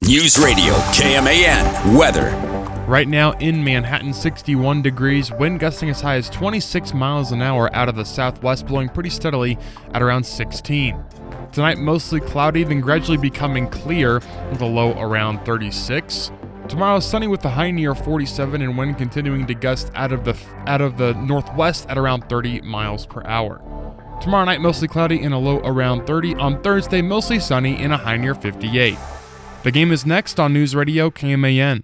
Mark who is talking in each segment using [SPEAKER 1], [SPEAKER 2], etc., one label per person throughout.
[SPEAKER 1] News Radio KMAN weather.
[SPEAKER 2] Right now in Manhattan, 61 degrees, wind gusting as high as 26 miles an hour out of the southwest, blowing pretty steadily at around 16. Tonight, mostly cloudy, then gradually becoming clear with a low around 36. Tomorrow, sunny with a high near 47 and wind continuing to gust out of the northwest at around 30 miles per hour. Tomorrow night, mostly cloudy and a low around 30. On Thursday, mostly sunny and a high near 58. The game is next on News Radio KMAN.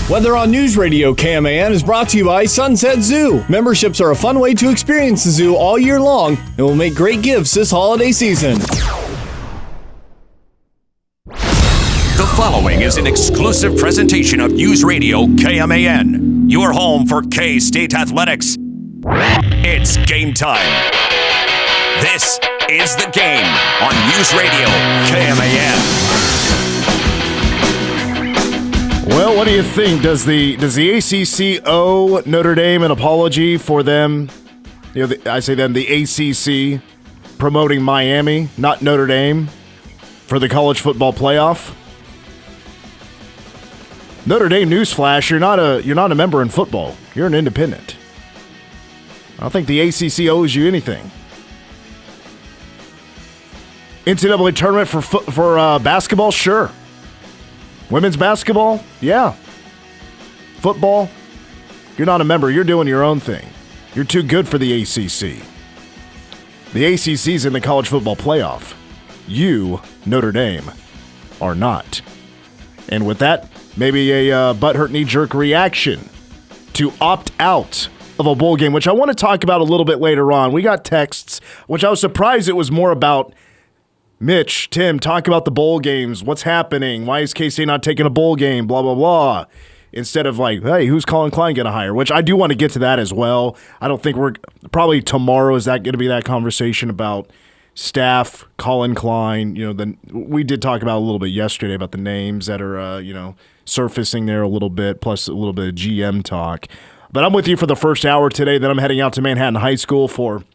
[SPEAKER 3] Weather on News Radio KMAN is brought to you by Sunset Zoo. Memberships are a fun way to experience the zoo all year long and will make great gifts this holiday season.
[SPEAKER 1] The following is an exclusive presentation of News Radio KMAN, your home for K-State athletics. It's game time. This is The Game on News Radio KMAN.
[SPEAKER 4] Well, what do you think? Does the ACC owe Notre Dame an apology for them? I say them, the ACC promoting Miami, not Notre Dame, for the college football playoff. Notre Dame, newsflash: you're not a member in football. You're an independent. I don't think the ACC owes you anything. NCAA tournament for basketball, sure. Women's basketball, yeah. Football, you're not a member. You're doing your own thing. You're too good for the ACC. The ACC's in the college football playoff. You, Notre Dame, are not. And with that, maybe a butthurt knee-jerk reaction to opt out of a bowl game, which I want to talk about a little bit later on. We got texts, which I was surprised it was more about Mitch, Tim, talk about the bowl games. What's happening? Why is K-State not taking a bowl game? Blah, blah, blah. Instead of like, hey, who's Colin Klein going to hire? Which I do want to get to that as well. I don't think probably tomorrow is that going to be that conversation about staff, Colin Klein. Then we did talk about a little bit yesterday about the names that are, surfacing there a little bit, plus a little bit of GM talk. But I'm with you for the first hour today. Then I'm heading out to Manhattan High School for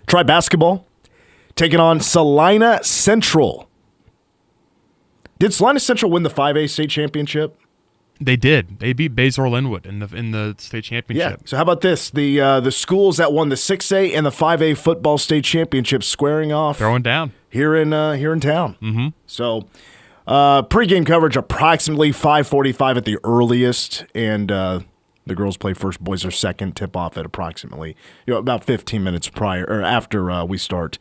[SPEAKER 4] try basketball. Taking on Salina Central. Did Salina Central win the 5A state championship?
[SPEAKER 2] They did. They beat Bazor Linwood in the state championship.
[SPEAKER 4] Yeah. So how about this? The schools that won the 6A and the 5A football state championship squaring off.
[SPEAKER 2] Throwing down.
[SPEAKER 4] Here in town.
[SPEAKER 2] Mm-hmm.
[SPEAKER 4] So pregame coverage approximately 5:45 at the earliest, and the girls play first, boys are second. Tip off at approximately about 15 minutes prior or after we start.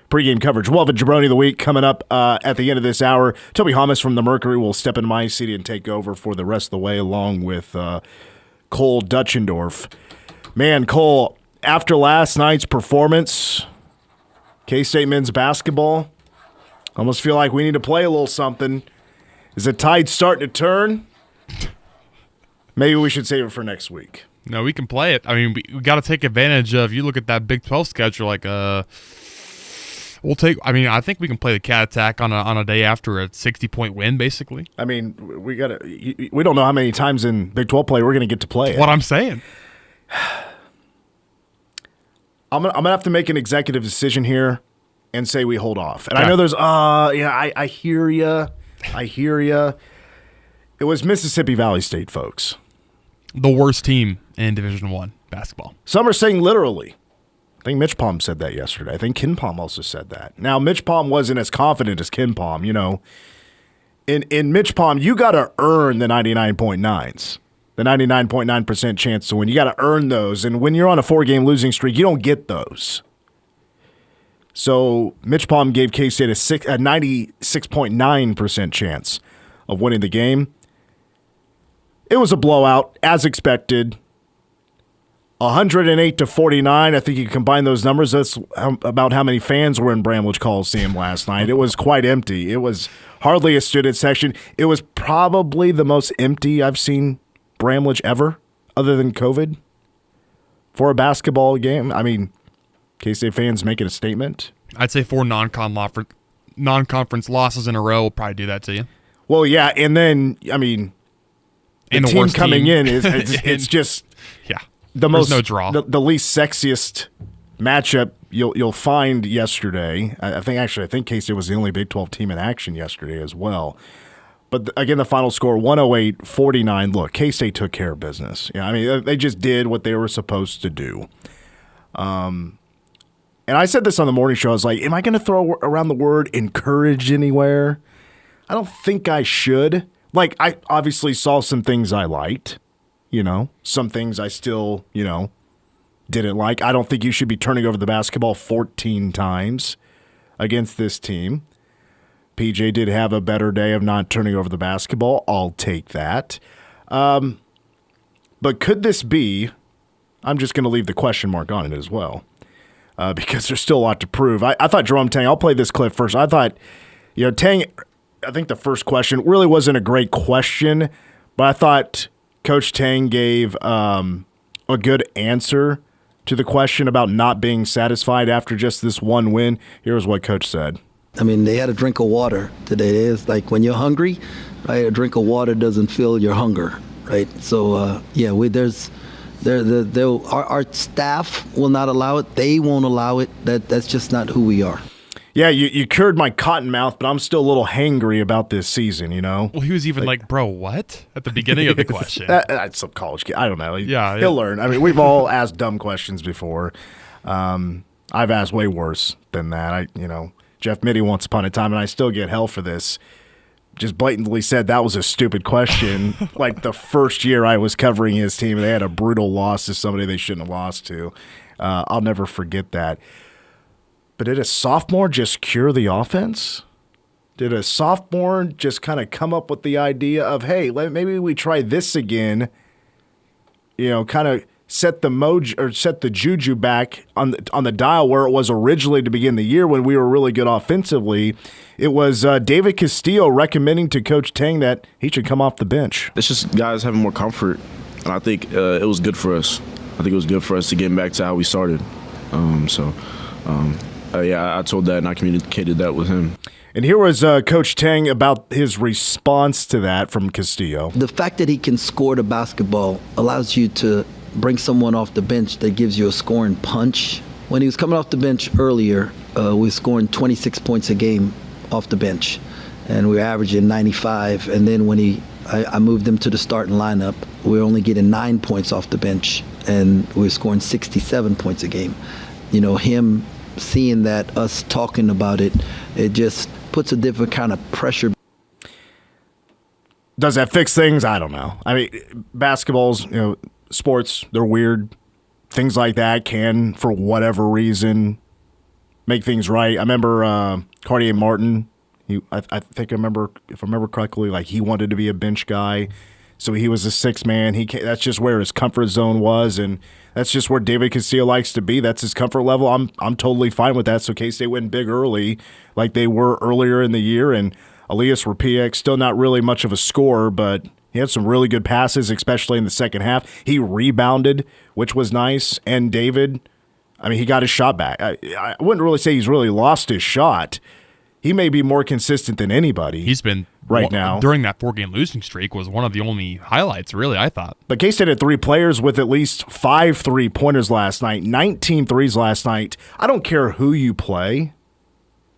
[SPEAKER 4] Pre-game coverage. We'll have a Jabroni of the week coming up at the end of this hour. Toby Hamas from the Mercury will step in my seat and take over for the rest of the way, along with Cole Dutchendorf. Man, Cole, after last night's performance, K-State men's basketball, almost feel like we need to play a little something. Is the tide starting to turn? Maybe we should save it for next week.
[SPEAKER 2] No, we can play it. I mean, we got to take advantage of. You look at that Big 12 schedule, like I think we can play the Cat Attack on a day after a 60-point win, basically.
[SPEAKER 4] I mean, we don't know how many times in Big 12 play we're going to get to play it.
[SPEAKER 2] What I'm saying.
[SPEAKER 4] I'm gonna have to make an executive decision here and say we hold off. And
[SPEAKER 2] okay.
[SPEAKER 4] I know there's I hear you. It was Mississippi Valley State, folks.
[SPEAKER 2] The worst team in Division I basketball.
[SPEAKER 4] Some are saying literally. I think Mitch Palm said that yesterday. I think Ken Palm also said that. Now, Mitch Palm wasn't as confident as Ken Palm, In Mitch Palm, you got to earn the 99.9s, the 99.9% chance to win. You got to earn those. And when you're on a 4-game losing streak, you don't get those. So Mitch Palm gave K-State a 96.9% chance of winning the game. It was a blowout, as expected. 108-49. I think you combine those numbers. That's about how many fans were in Bramlage Coliseum last night. It was quite empty. It was hardly a student section. It was probably the most empty I've seen Bramlage ever, other than COVID, for a basketball game. I mean, K-State fans making a statement.
[SPEAKER 2] I'd say 4 non-conference losses in a row will probably do that to you.
[SPEAKER 4] Well, yeah, and then, I mean, the team coming in it's just
[SPEAKER 2] yeah.
[SPEAKER 4] The most
[SPEAKER 2] no draw.
[SPEAKER 4] The least sexiest matchup you'll find yesterday. I think K-State was the only Big 12 team in action yesterday as well. But again, the final score 108-49. Look, K-State took care of business. Yeah, I mean they just did what they were supposed to do. And I said this on the morning show. I was like, am I going to throw around the word encourage anywhere? I don't think I should. Like, I obviously saw some things I liked, some things I still, didn't like. I don't think you should be turning over the basketball 14 times against this team. PJ did have a better day of not turning over the basketball. I'll take that. But could this be, I'm just going to leave the question mark on it as well, because there's still a lot to prove. I thought Jerome Tang, I'll play this clip first. I thought, Tang, I think the first question really wasn't a great question, but I thought Coach Tang gave a good answer to the question about not being satisfied after just this one win. Here's what Coach said.
[SPEAKER 5] I mean, they had a drink of water today. It's like when you're hungry, right? A drink of water doesn't fill your hunger, right? So, our staff will not allow it. They won't allow it. That's just not who we are.
[SPEAKER 4] Yeah, you cured my cotton mouth, but I'm still a little hangry about this season,
[SPEAKER 2] Well, he was even like, bro, what? At the beginning of the question.
[SPEAKER 4] That's some college kid. I don't know.
[SPEAKER 2] Yeah.
[SPEAKER 4] He'll learn. I mean, we've all asked dumb questions before. I've asked way worse than that. Jeff Mitty once upon a time, and I still get hell for this, just blatantly said that was a stupid question. Like the first year I was covering his team, they had a brutal loss to somebody they shouldn't have lost to. I'll never forget that. But did a sophomore just cure the offense? Did a sophomore just kind of come up with the idea of, hey, maybe we try this again, kind of set the juju back on the dial where it was originally to begin the year when we were really good offensively. It was David Castillo recommending to Coach Tang that he should come off the bench.
[SPEAKER 6] It's just guys having more comfort, and I think it was good for us. I think it was good for us to get back to how we started. I told that and I communicated that with him.
[SPEAKER 4] And here was Coach Tang about his response to that from Castillo.
[SPEAKER 5] The fact that he can score the basketball allows you to bring someone off the bench that gives you a scoring punch. When he was coming off the bench earlier, we were scoring 26 points a game off the bench, and we were averaging 95. And then when I moved him to the starting lineup, we were only getting 9 points off the bench, and we were scoring 67 points a game. Him seeing that, us talking about it, it just puts a different kind of pressure.
[SPEAKER 4] Does that fix things? I don't know. I mean, basketball's, sports, they're weird. Things like that can, for whatever reason, make things right. I remember Cartier Martin. I think if I remember correctly, like he wanted to be a bench guy, so he was a sixth man. That's just where his comfort zone was, and that's just where David Castillo likes to be. That's his comfort level. I'm totally fine with that. So K-State went big early, like they were earlier in the year, and Elias Rapiak, still not really much of a scorer, but he had some really good passes, especially in the second half. He rebounded, which was nice. And David, I mean, he got his shot back. I wouldn't really say he's really lost his shot. He may be more consistent than anybody.
[SPEAKER 2] He's been
[SPEAKER 4] right now.
[SPEAKER 2] During that 4-game losing streak was one of the only highlights, really, I thought.
[SPEAKER 4] But K-State had 3 players with at least 5 3-pointers last night, 19 threes last night. I don't care who you play.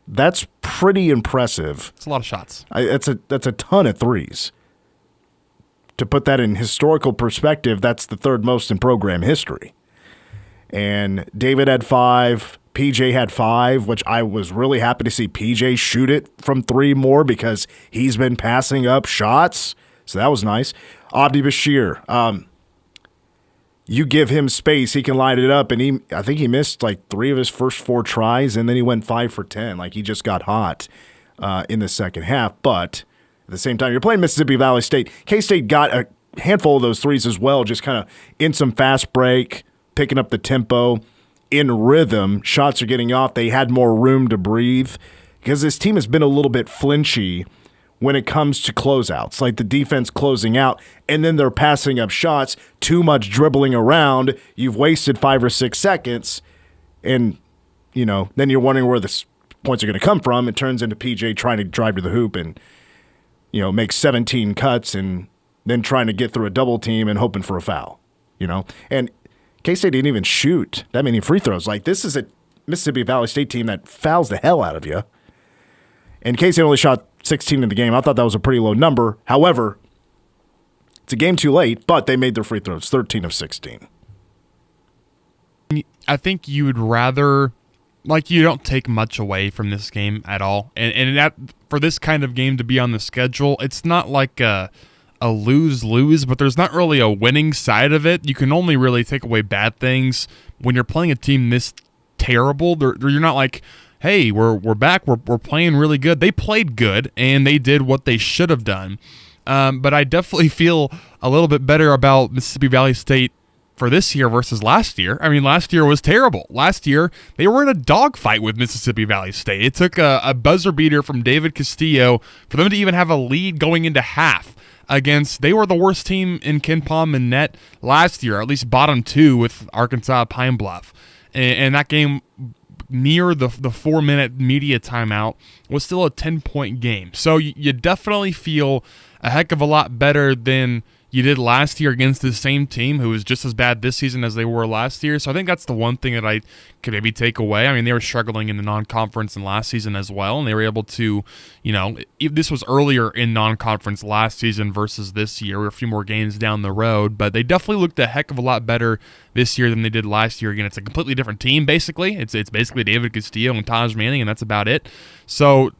[SPEAKER 4] That's pretty impressive.
[SPEAKER 2] It's a lot of shots.
[SPEAKER 4] That's a ton of threes. To put that in historical perspective, that's the third most in program history. And David had 5. PJ had 5, which I was really happy to see PJ shoot it from 3 more because he's been passing up shots. So that was nice. Abdi Bashir, you give him space, he can light it up. And I think he missed like 3 of his first 4 tries, and then he went 5 for 10. Like he just got hot in the second half. But at the same time, you're playing Mississippi Valley State. K-State got a handful of those threes as well, just kind of in some fast break, picking up the tempo. In rhythm, shots are getting off. They had more room to breathe because this team has been a little bit flinchy when it comes to closeouts, like the defense closing out, and then they're passing up shots, too much dribbling around. You've wasted 5 or 6 seconds, and then you're wondering where the points are going to come from. It turns into PJ trying to drive to the hoop and make 17 cuts and then trying to get through a double team and hoping for a foul. And K-State didn't even shoot that many free throws. Like, this is Mississippi Valley State team that fouls the hell out of you. And K-State only shot 16 in the game. I thought that was a pretty low number. However, it's a game too late, but they made their free throws, 13 of 16.
[SPEAKER 2] I think you would rather, like, you don't take much away from this game at all. And that for this kind of game to be on the schedule, it's not like a lose-lose, but there's not really a winning side of it. You can only really take away bad things when you're playing a team this terrible. You're not like, hey, we're back, we're playing really good. They played good, and they did what they should have done. But I definitely feel a little bit better about Mississippi Valley State for this year versus last year. I mean, last year was terrible. Last year, they were in a dogfight with Mississippi Valley State. It took a buzzer beater from David Castillo for them to even have a lead going into half against, they were the worst team in KenPom and net last year, or at least bottom two with Arkansas Pine Bluff. And that game near the 4-minute media timeout was still a 10-point game. So you definitely feel a heck of a lot better than you did last year against the same team who was just as bad this season as they were last year. So I think that's the one thing that I could maybe take away. I mean, they were struggling in the non-conference in last season as well, and they were able to, this was earlier in non-conference last season versus this year. We're a few more games down the road, but they definitely looked a heck of a lot better this year than they did last year. Again, it's a completely different team, basically. It's basically David Castillo and Taj Manning, and that's about it. So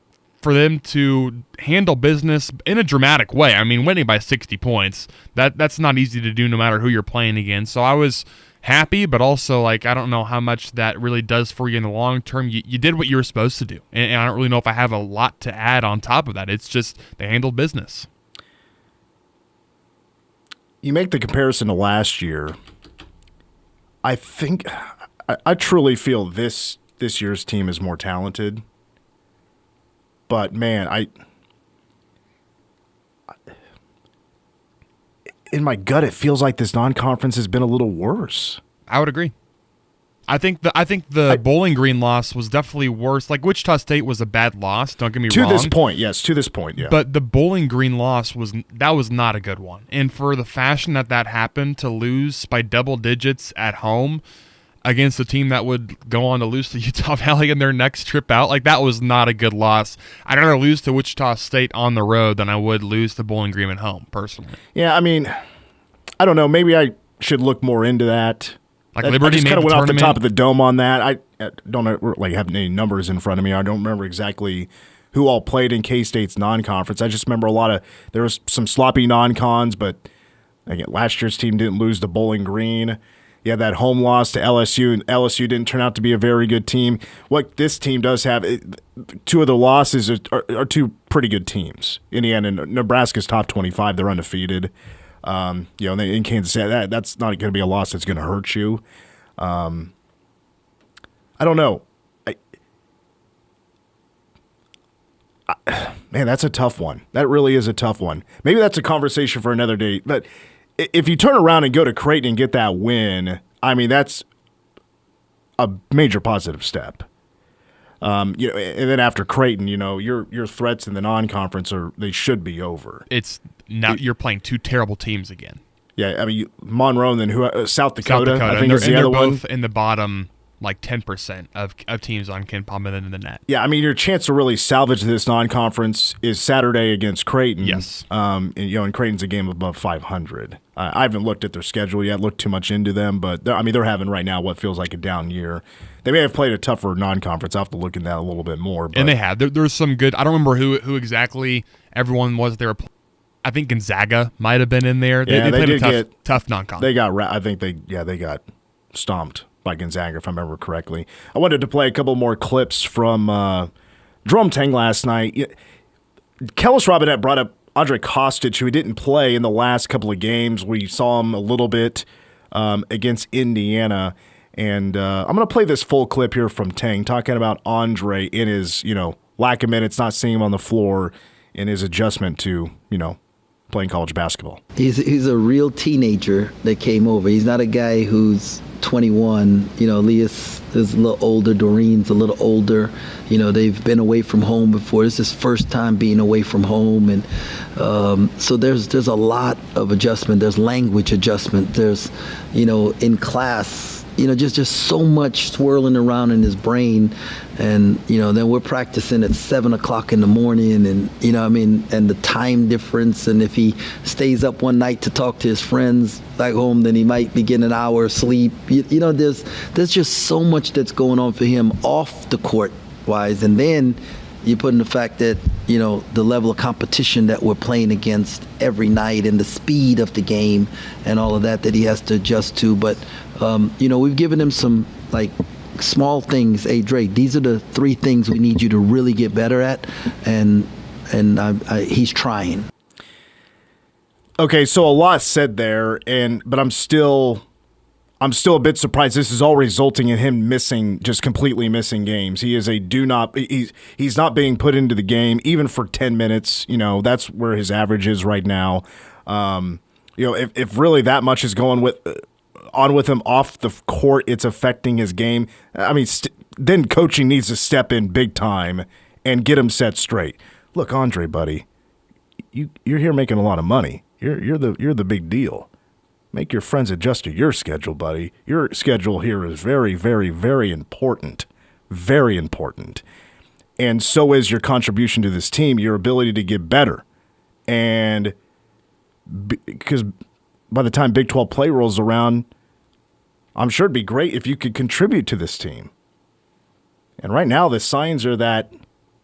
[SPEAKER 2] for them to handle business in a dramatic way, I mean, winning by 60 points, that's not easy to do no matter who you're playing against. So I was happy, but also, like, I don't know how much that really does for you in the long term. You did what you were supposed to do, and I don't really know if I have a lot to add on top of that. It's just they handled business.
[SPEAKER 4] You make the comparison to last year. I think I truly feel this year's team is more talented. But, man, in my gut, it feels like this non-conference has been a little worse.
[SPEAKER 2] I would agree. I think the Bowling Green loss was definitely worse. Like, Wichita State was a bad loss, don't get me wrong.
[SPEAKER 4] To this point, yes, yeah.
[SPEAKER 2] But the Bowling Green loss was not a good one. And for the fashion that happened, to lose by double digits at home against a team that would go on to lose to Utah Valley in their next trip out, like, that was not a good loss. I'd rather lose to Wichita State on the road than I would lose to Bowling Green at home, personally.
[SPEAKER 4] Yeah, I mean, I don't know. Maybe I should look more into that.
[SPEAKER 2] Like, Liberty
[SPEAKER 4] I just kind of went
[SPEAKER 2] tournament
[SPEAKER 4] off the top of the dome on that. I don't have any numbers in front of me. I don't remember exactly who all played in K-State's non-conference. I just remember there was some sloppy non-cons, but again, last year's team didn't lose to Bowling Green. You had that home loss to LSU, and LSU didn't turn out to be a very good team. What this team does have, two of the losses are two pretty good teams. Indiana and Nebraska's top 25; they're undefeated. In Kansas City, that's not going to be a loss that's going to hurt you. I don't know. Man, that's a tough one. That really is a tough one. Maybe that's a conversation for another day, but if you turn around and go to Creighton and get that win, I mean, that's a major positive step. And then after Creighton, your threats in the non-conference they should be over.
[SPEAKER 2] It's now you're playing two terrible teams again.
[SPEAKER 4] Yeah, I mean, Monroe and then South Dakota. I think is the other one.
[SPEAKER 2] They're both in the bottom, like 10% of teams on KenPom and then in the net.
[SPEAKER 4] Yeah, I mean, your chance to really salvage this non-conference is Saturday against Creighton.
[SPEAKER 2] Yes.
[SPEAKER 4] And Creighton's a game above 500. I haven't looked at their schedule yet, looked too much into them, but they're having right now what feels like a down year. They may have played a tougher non-conference. I'll have to look into that a little bit more. But.
[SPEAKER 2] And they have. There's some good. I don't remember who exactly everyone was there. I think Gonzaga might have been in there. They played a tough non-con.
[SPEAKER 4] They got stomped by Gonzaga, if I remember correctly. I wanted to play a couple more clips from Jerome Tang last night. Kellis Robinette brought up Andre Kostic, who didn't play in the last couple of games. We saw him a little bit against Indiana. And I'm going to play this full clip here from Tang talking about Andre in his, lack of minutes, not seeing him on the floor, and his adjustment to, playing college basketball.
[SPEAKER 5] He's a real teenager that came over. He's not a guy who's 21. Elias is a little older. Doreen's a little older. They've been away from home before. This is his first time being away from home. And so there's a lot of adjustment. There's language adjustment. There's, in class, just so much swirling around in his brain. And, then we're practicing at 7 o'clock in the morning and, and the time difference. And if he stays up one night to talk to his friends back home, then he might be getting an hour of sleep. There's just so much that's going on for him off the court wise. And then you put in the fact that, the level of competition that we're playing against every night and the speed of the game and all of that he has to adjust to. But, we've given him some, small things. Hey, Drake, these are the 3 things we need you to really get better at. And he's trying.
[SPEAKER 4] Okay, so a lot said there, but I'm still a bit surprised this is all resulting in him completely missing games. He is he's not being put into the game even for 10 minutes. That's where his average is right now. If really that much is going on with him off the court, it's affecting his game. I mean, then coaching needs to step in big time and get him set straight. Look, Andre, buddy, you're here making a lot of money. You're the big deal. Make your friends adjust to your schedule, buddy. Your schedule here is very, very, very important. Very important. And so is your contribution to this team, your ability to get better. And because by the time Big 12 play rolls around, I'm sure it'd be great if you could contribute to this team. And right now, the signs are that,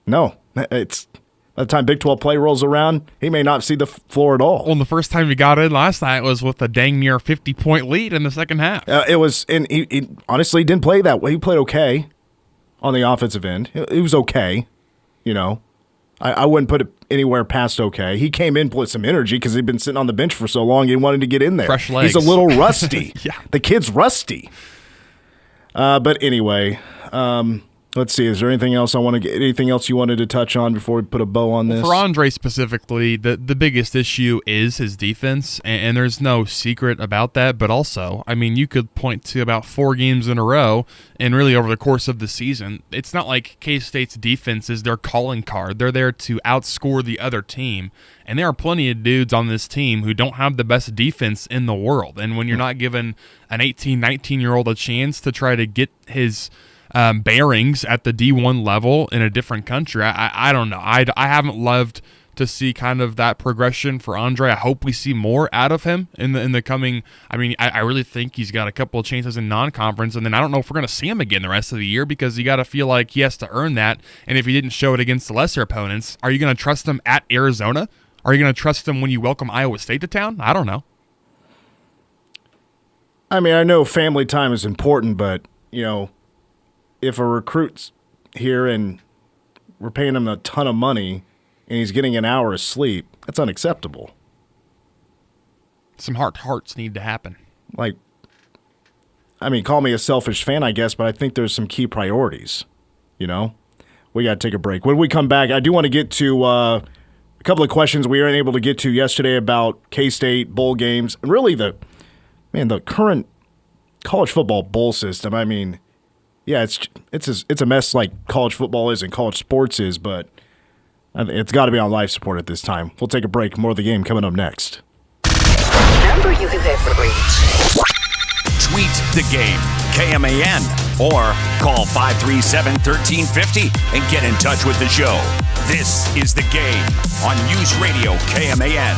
[SPEAKER 4] no, it's by the time Big 12 play rolls around, he may not see the floor at all.
[SPEAKER 2] Well, the first time he got in last night was with a dang near 50-point lead in the second half.
[SPEAKER 4] And he honestly didn't play that way. He played okay on the offensive end. It was okay, I wouldn't put it anywhere past okay. He came in with some energy because he'd been sitting on the bench for so long. He wanted to get in there.
[SPEAKER 2] Fresh legs.
[SPEAKER 4] He's a little rusty.
[SPEAKER 2] Yeah.
[SPEAKER 4] The kid's rusty. But anyway, let's see. Is there anything else anything else you wanted to touch on before we put a bow on this?
[SPEAKER 2] For Andre specifically, the biggest issue is his defense, and there's no secret about that. But also, you could point to about 4 games in a row, and really over the course of the season, it's not like K-State's defense is their calling card. They're there to outscore the other team, and there are plenty of dudes on this team who don't have the best defense in the world. And when you're not giving an 18, 19-year-old a chance to try to get his bearings at the D1 level in a different country, I don't know. I haven't loved to see kind of that progression for Andre. I hope we see more out of him in the coming. I really think he's got a couple of chances in non-conference, and then I don't know if we're going to see him again the rest of the year because you got to feel like he has to earn that. And if he didn't show it against the lesser opponents, are you going to trust him at Arizona? Are you going to trust him when you welcome Iowa State to town? I don't know.
[SPEAKER 4] I know family time is important, but if a recruit's here and we're paying him a ton of money and he's getting an hour of sleep, that's unacceptable.
[SPEAKER 2] Some hearts need to happen.
[SPEAKER 4] Call me a selfish fan, I guess, but I think there's some key priorities. We got to take a break. When we come back, I do want to get to a couple of questions we weren't able to get to yesterday about K-State bowl games and really the current college football bowl system. Yeah, it's a mess like college football is and college sports is, but it's got to be on life support at this time. We'll take a break. More of the game coming up next.
[SPEAKER 7] Number you can reach.
[SPEAKER 1] Tweet the game, KMAN, or call 537-1350 and get in touch with the show. This is The Game on News Radio KMAN.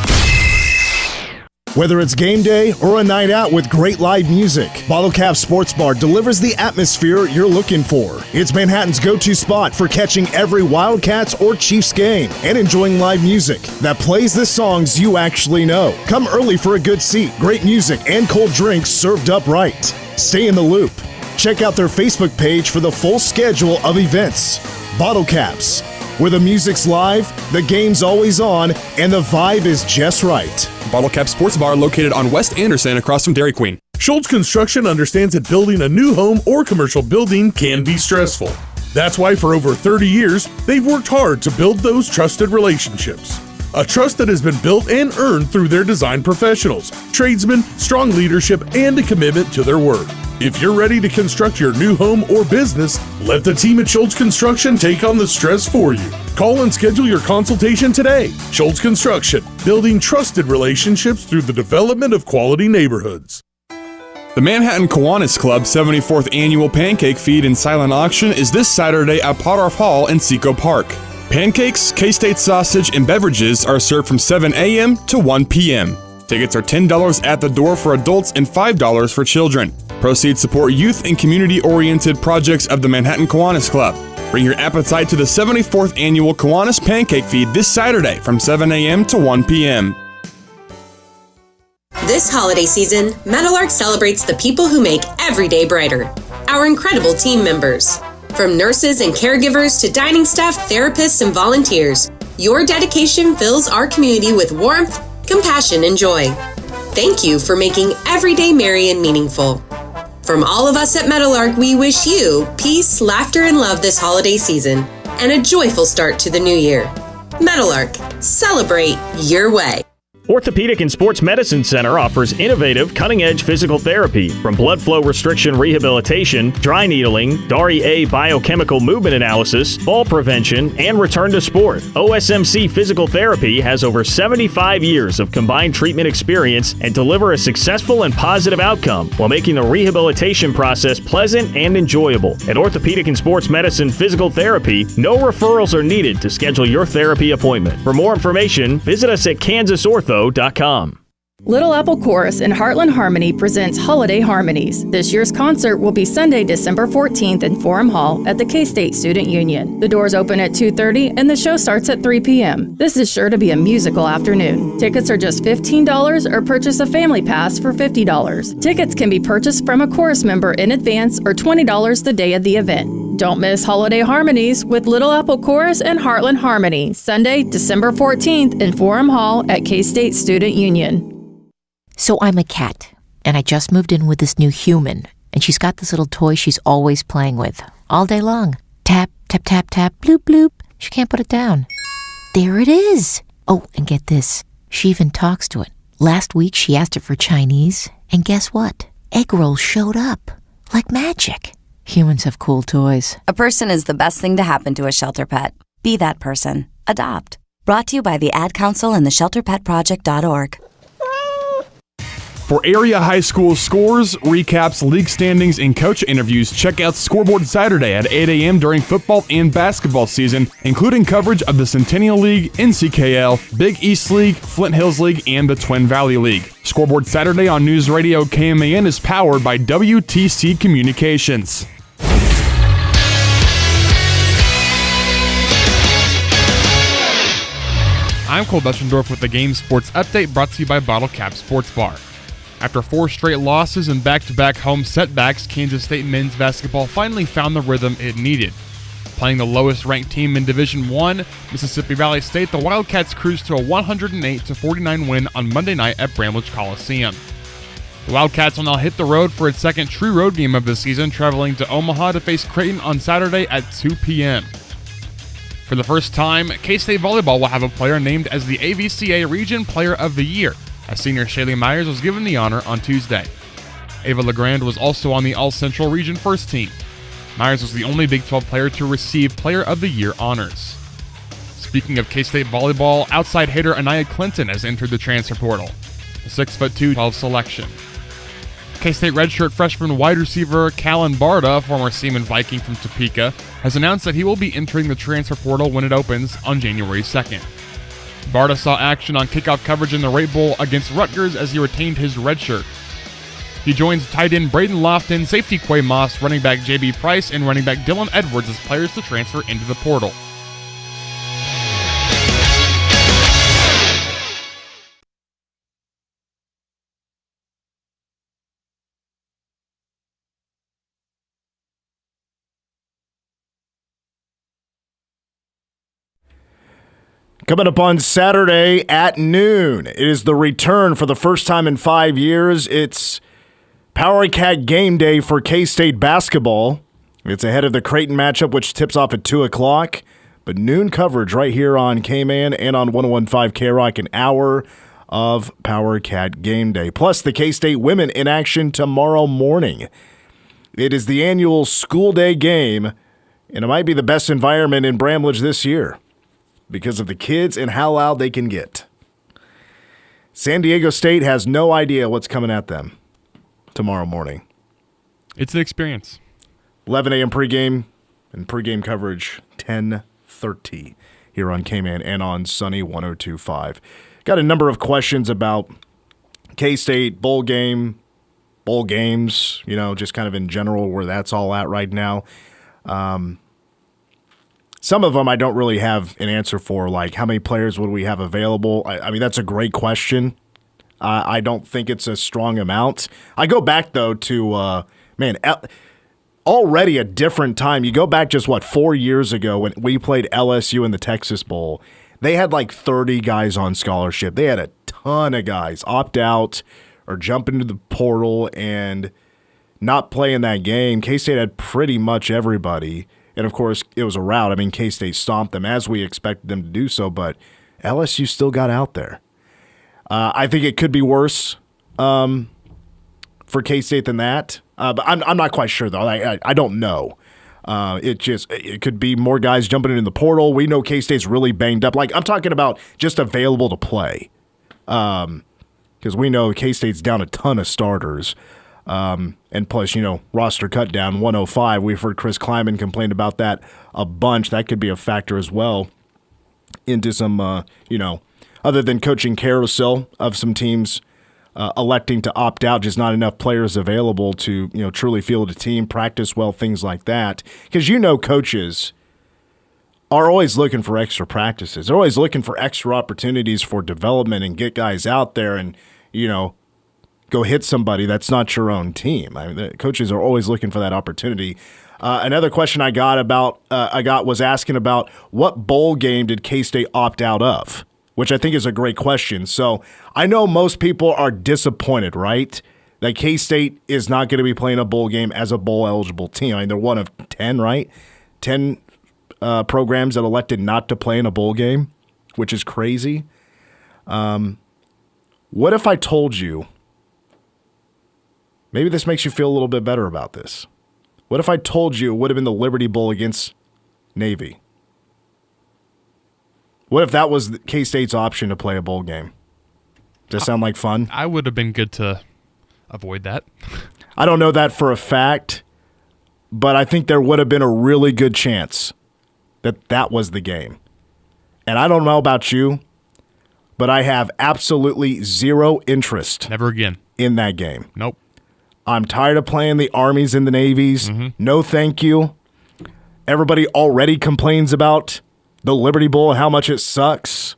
[SPEAKER 4] Whether it's game day or a night out with great live music, Bottle Cap Sports Bar delivers the atmosphere you're looking for. It's Manhattan's go-to spot for catching every Wildcats or Chiefs game and enjoying live music that plays the songs you actually know. Come early for a good seat, great music, and cold drinks served up right. Stay in the loop. Check out their Facebook page for the full schedule of events. Bottle Caps, where the music's live, the game's always on, and the vibe is just right.
[SPEAKER 8] Bottle Cap Sports Bar located on West Anderson across from Dairy Queen.
[SPEAKER 9] Schultz Construction understands that building a new home or commercial building can be stressful. That's why for over 30 years, they've worked hard to build those trusted relationships. A trust that has been built and earned through their design professionals, tradesmen, strong leadership, and a commitment to their work. If you're ready to construct your new home or business, let the team at Schultz Construction take on the stress for you. Call and schedule your consultation today. Schultz Construction, building trusted relationships through the development of quality neighborhoods.
[SPEAKER 8] The Manhattan Kiwanis Club 74th Annual Pancake Feed and Silent Auction is this Saturday at Potterf Hall in Seco Park. Pancakes, K-State sausage, and beverages are served from 7 a.m. to 1 p.m. Tickets are $10 at the door for adults and $5 for children. Proceeds support youth and community-oriented projects of the Manhattan Kiwanis Club. Bring your appetite to the 74th Annual Kiwanis Pancake Feed this Saturday from 7 a.m. to 1 p.m.
[SPEAKER 10] This holiday season, Metalark celebrates the people who make every day brighter. Our incredible team members. From nurses and caregivers to dining staff, therapists, and volunteers, your dedication fills our community with warmth, compassion, and joy. Thank you for making every day merry and meaningful. From all of us at Metalark, we wish you peace, laughter, and love this holiday season, and a joyful start to the new year. Metalark, celebrate your way.
[SPEAKER 11] Orthopedic and Sports Medicine Center offers innovative, cutting-edge physical therapy, from blood flow restriction rehabilitation, dry needling, DARI-A biochemical movement analysis, fall prevention, and return to sport. OSMC Physical Therapy has over 75 years of combined treatment experience and deliver a successful and positive outcome while making the rehabilitation process pleasant and enjoyable. At Orthopedic and Sports Medicine Physical Therapy, no referrals are needed to schedule your therapy appointment. For more information, visit us at KansasOrtho.com.
[SPEAKER 12] Little Apple Chorus and Heartland Harmony presents Holiday Harmonies. This year's concert will be Sunday, December 14th in Forum Hall at the K-State Student Union. The doors open at 2:30 and the show starts at 3 p.m. This is sure to be a musical afternoon. Tickets are just $15 or purchase a family pass for $50. Tickets can be purchased from a chorus member in advance or $20 the day of the event. Don't miss Holiday Harmonies with Little Apple Chorus and Heartland Harmony, Sunday, December 14th in Forum Hall at K-State Student Union.
[SPEAKER 13] So I'm a cat, and I just moved in with this new human, and she's got this little toy she's always playing with, all day long. Tap, tap, tap, tap, bloop, bloop. She can't put it down. There it is. Oh, and get this. She even talks to it. Last week, she asked it for Chinese, and guess what? Egg rolls showed up. Like magic. Humans have cool toys.
[SPEAKER 14] A person is the best thing to happen to a shelter pet. Be that person. Adopt. Brought to you by the Ad Council and the ShelterPetProject.org.
[SPEAKER 2] For area high school scores, recaps, league standings, and coach interviews, check out Scoreboard Saturday at 8 a.m. during football and basketball season, including coverage of the Centennial League, NCKL, Big East League, Flint Hills League, and the Twin Valley League. Scoreboard Saturday on News Radio KMAN is powered by WTC Communications. I'm Cole Beschendorf with the Game Sports Update, brought to you by Bottle Cap Sports Bar. After 4 straight losses and back-to-back home setbacks, Kansas State men's basketball finally found the rhythm it needed. Playing the lowest-ranked team in Division I, Mississippi Valley State, the Wildcats cruised to a 108-49 win on Monday night at Bramlage Coliseum. The Wildcats will now hit the road for its second true road game of the season, traveling to Omaha to face Creighton on Saturday at 2 p.m. For the first time, K-State Volleyball will have a player named as the AVCA Region Player of the Year, as senior Shaylee Myers was given the honor on Tuesday. Ava LeGrand was also on the All-Central Region First Team. Myers was the only Big 12 player to receive Player of the Year honors. Speaking of K-State Volleyball, outside hitter Anaya Clinton has entered the transfer portal, a 6'2", 12 selection. K-State redshirt freshman wide receiver Callan Barda, former Seaman Viking from Topeka, has announced that he will be entering the transfer portal when it opens on January 2nd. Barda saw action on kickoff coverage in the Rate Bowl against Rutgers as he retained his red shirt. He joins tight end Braden Lofton, safety Quay Moss, running back J.B. Price, and running back Dylan Edwards as players to transfer into the portal.
[SPEAKER 4] Coming up on Saturday at noon, it is the return for the first time in 5 years. It's Power Cat game day for K-State basketball. It's ahead of the Creighton matchup, which tips off at 2 o'clock. But noon coverage right here on K-Man and on 101.5 K-Rock, an hour of Power Cat game day. Plus the K-State women in action tomorrow morning. It is the annual school day game, and it might be the best environment in Bramlage this year, because of the kids and how loud they can get. San Diego State has no idea what's coming at them. tomorrow morning.
[SPEAKER 2] It's an experience.
[SPEAKER 4] 11 a.m. pregame and pregame coverage 10:30 here on K-Man and on Sunny 102.5. Got a number of questions about K-State bowl games, just kind of in general where that's all at right now. Some of them I don't really have an answer for, like how many players would we have available? I mean, that's a great question. I don't think it's a strong amount. I go back, though, to, already a different time. You go back just, 4 years ago when we played LSU in the Texas Bowl. They had like 30 guys on scholarship. They had a ton of guys opt out or jump into the portal and not play in that game. K-State had pretty much everybody. And, of course, it was a rout. I mean, K-State stomped them as we expected them to do so, but LSU still got out there. I think it could be worse for K-State than that. But I'm not quite sure, though. I don't know. It could be more guys jumping into the portal. We know K-State's really banged up. Like, I'm talking about just available to play. Because we know K-State's down a ton of starters. And plus, roster cut down 105. We've heard Chris Kleiman complain about that a bunch. That could be a factor as well into some, other than coaching carousel of some teams electing to opt out, just not enough players available to, truly field a team, practice well, things like that. Because coaches are always looking for extra practices. They're always looking for extra opportunities for development and get guys out there and, go hit somebody that's not your own team. I mean, the coaches are always looking for that opportunity. Another question I got was asking about what bowl game did K-State opt out of, which I think is a great question. So I know most people are disappointed, right, that K-State is not going to be playing a bowl game as a bowl-eligible team. I mean, they're one of 10, right? 10 programs that elected not to play in a bowl game, which is crazy. What if I told you, maybe this makes you feel a little bit better about this. What if I told you it would have been the Liberty Bowl against Navy? What if that was K-State's option to play a bowl game? Does that sound like fun?
[SPEAKER 2] I would have been good to avoid that.
[SPEAKER 4] I don't know that for a fact, but I think there would have been a really good chance that that was the game. And I don't know about you, but I have absolutely zero interest.
[SPEAKER 2] Never again.
[SPEAKER 4] In that game.
[SPEAKER 2] Nope.
[SPEAKER 4] I'm tired of playing the Armies and the Navies. Mm-hmm. No thank you. Everybody already complains about the Liberty Bowl and how much it sucks.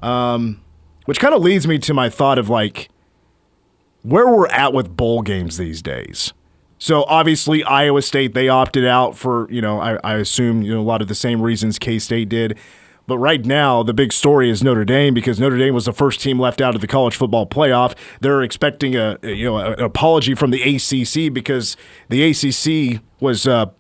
[SPEAKER 4] Which kind of leads me to my thought of like where we're at with bowl games these days. So obviously Iowa State, they opted out for, I assume, a lot of the same reasons K-State did. But right now, the big story is Notre Dame because Notre Dame was the first team left out of the college football playoff. They're expecting an apology from the ACC because the ACC was, of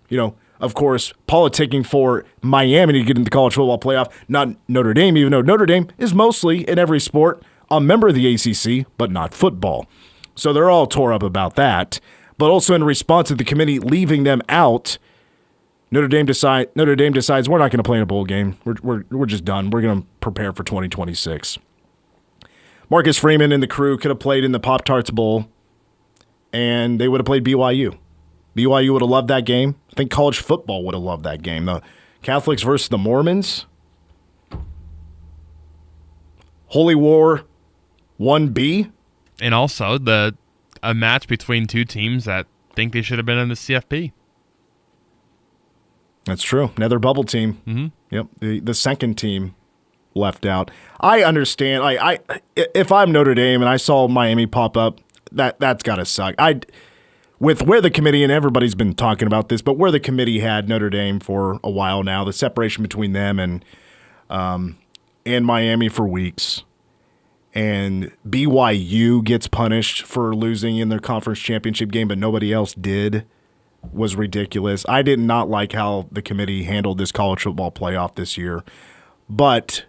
[SPEAKER 4] course, politicking for Miami to get into the college football playoff, not Notre Dame, even though Notre Dame is mostly in every sport a member of the ACC, but not football. So they're all tore up about that. But also in response to the committee leaving them out, Notre Dame decides we're not going to play in a bowl game. We're just done. We're going to prepare for 2026. Marcus Freeman and the crew could have played in the Pop-Tarts Bowl, and they would have played BYU. BYU would have loved that game. I think college football would have loved that game. The Catholics versus the Mormons. Holy War 1B.
[SPEAKER 2] And also a match between two teams that think they should have been in the CFP.
[SPEAKER 4] That's true. Another bubble team.
[SPEAKER 2] Mm-hmm.
[SPEAKER 4] Yep. The second team left out. I understand. If I'm Notre Dame and I saw Miami pop up, that's got to suck. With where the committee, and everybody's been talking about this, but where the committee had Notre Dame for a while now, the separation between them and Miami for weeks, and BYU gets punished for losing in their conference championship game, but nobody else did, was ridiculous. I did not like how the committee handled this college football playoff this year. But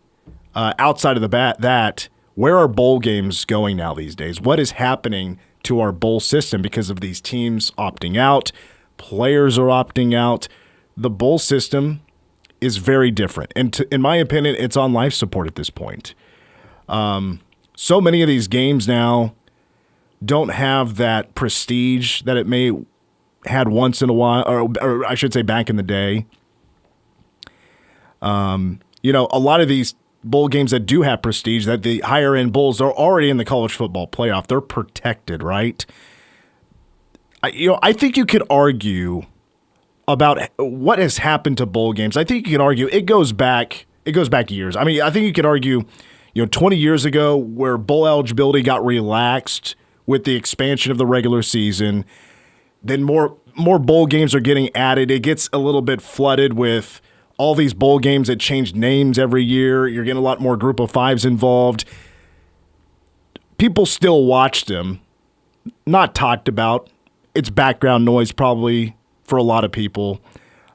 [SPEAKER 4] outside of that, where are bowl games going now these days? What is happening to our bowl system because of these teams opting out? Players are opting out. The bowl system is very different. And in my opinion, it's on life support at this point. So many of these games now don't have that prestige that it may had once in a while, or I should say back in the day. A lot of these bowl games that do have prestige, that the higher end bowls are already in the college football playoff. They're protected, right? I think you could argue about what has happened to bowl games. I think you can argue it goes back years. I mean, I think you could argue, 20 years ago where bowl eligibility got relaxed with the expansion of the regular season, then more bowl games are getting added. It gets a little bit flooded with all these bowl games that change names every year. You're getting a lot more group of fives involved. People still watch them, not talked about. It's background noise probably for a lot of people.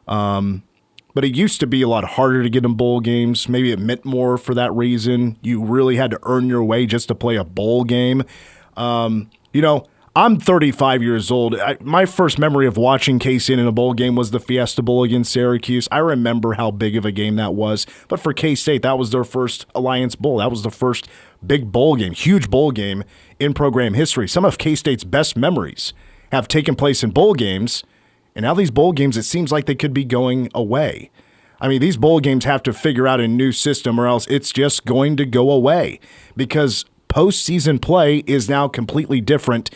[SPEAKER 4] But it used to be a lot harder to get in bowl games. Maybe it meant more for that reason. You really had to earn your way just to play a bowl game. I'm 35 years old. My first memory of watching K-State in a bowl game was the Fiesta Bowl against Syracuse. I remember how big of a game that was. But for K-State, that was their first Alliance Bowl. That was the first big bowl game, huge bowl game in program history. Some of K-State's best memories have taken place in bowl games. And now these bowl games, it seems like they could be going away. I mean, these bowl games have to figure out a new system or else it's just going to go away because postseason play is now completely different.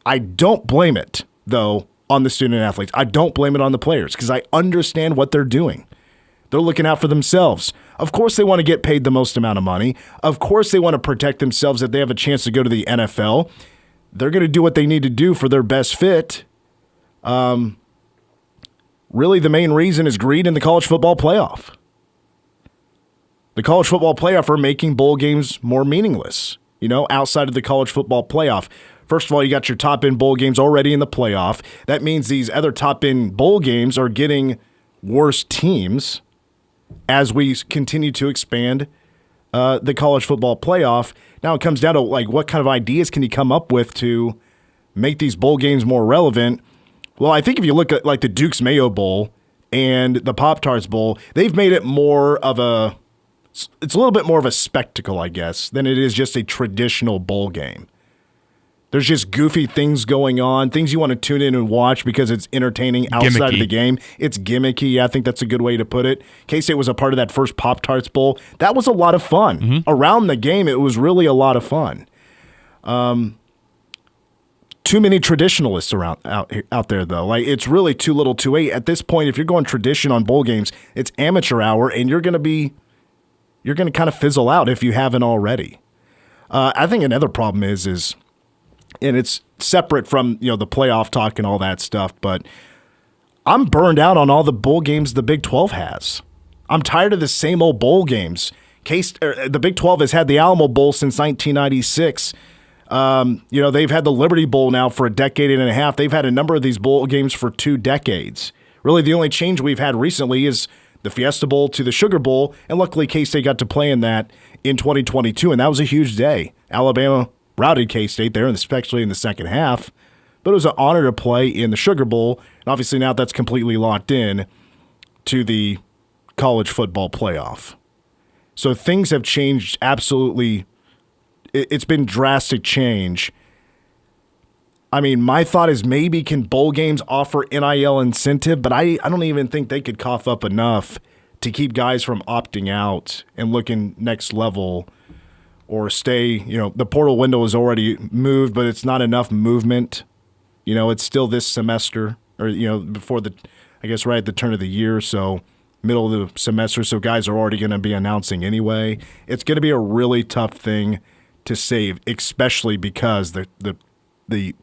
[SPEAKER 4] I don't blame it, though, on the student athletes. I don't blame it on the players because I understand what they're doing. They're looking out for themselves. Of course they want to get paid the most amount of money. Of course they want to protect themselves if they have a chance to go to the NFL. They're going to do what they need to do for their best fit. Really, the main reason is greed in the college football playoff. The college football playoff are making bowl games more meaningless, outside of the college football playoff. First of all, you got your top-end bowl games already in the playoff. That means these other top-end bowl games are getting worse teams as we continue to expand the college football playoff. Now it comes down to what kind of ideas can you come up with to make these bowl games more relevant? Well, I think if you look at the Duke's Mayo Bowl and the Pop-Tarts Bowl, they've made it it's a little bit more of a spectacle, I guess, than it is just a traditional bowl game. There's just goofy things going on, things you want to tune in and watch because it's entertaining outside of the game. It's gimmicky. I think that's a good way to put it. K-State was a part of that first Pop-Tarts Bowl. That was a lot of fun. Mm-hmm. Around the game, it was really a lot of fun. Too many traditionalists out there, though. It's really too little too late. At this point, if you're going tradition on bowl games, it's amateur hour, and you're going to kind of fizzle out if you haven't already. I think another problem is and it's separate from the playoff talk and all that stuff, but I'm burned out on all the bowl games the Big 12 has. I'm tired of the same old bowl games. The Big 12 has had the Alamo Bowl since 1996. They've had the Liberty Bowl now for a decade and a half. They've had a number of these bowl games for 2 decades. Really, the only change we've had recently is the Fiesta Bowl to the Sugar Bowl, and luckily K-State got to play in that in 2022, and that was a huge day. Alabama routed K-State there, especially in the second half, but it was an honor to play in the Sugar Bowl, and obviously now that's completely locked in to the college football playoff. So things have changed absolutely. It's been drastic change. I mean, my thought is maybe can bowl games offer NIL incentive, but I don't even think they could cough up enough to keep guys from opting out and looking next level or stay. The portal window is already moved, but it's not enough movement. It's still this semester or, before right at the turn of the year, so middle of the semester, so guys are already going to be announcing anyway. It's going to be a really tough thing to save, especially because the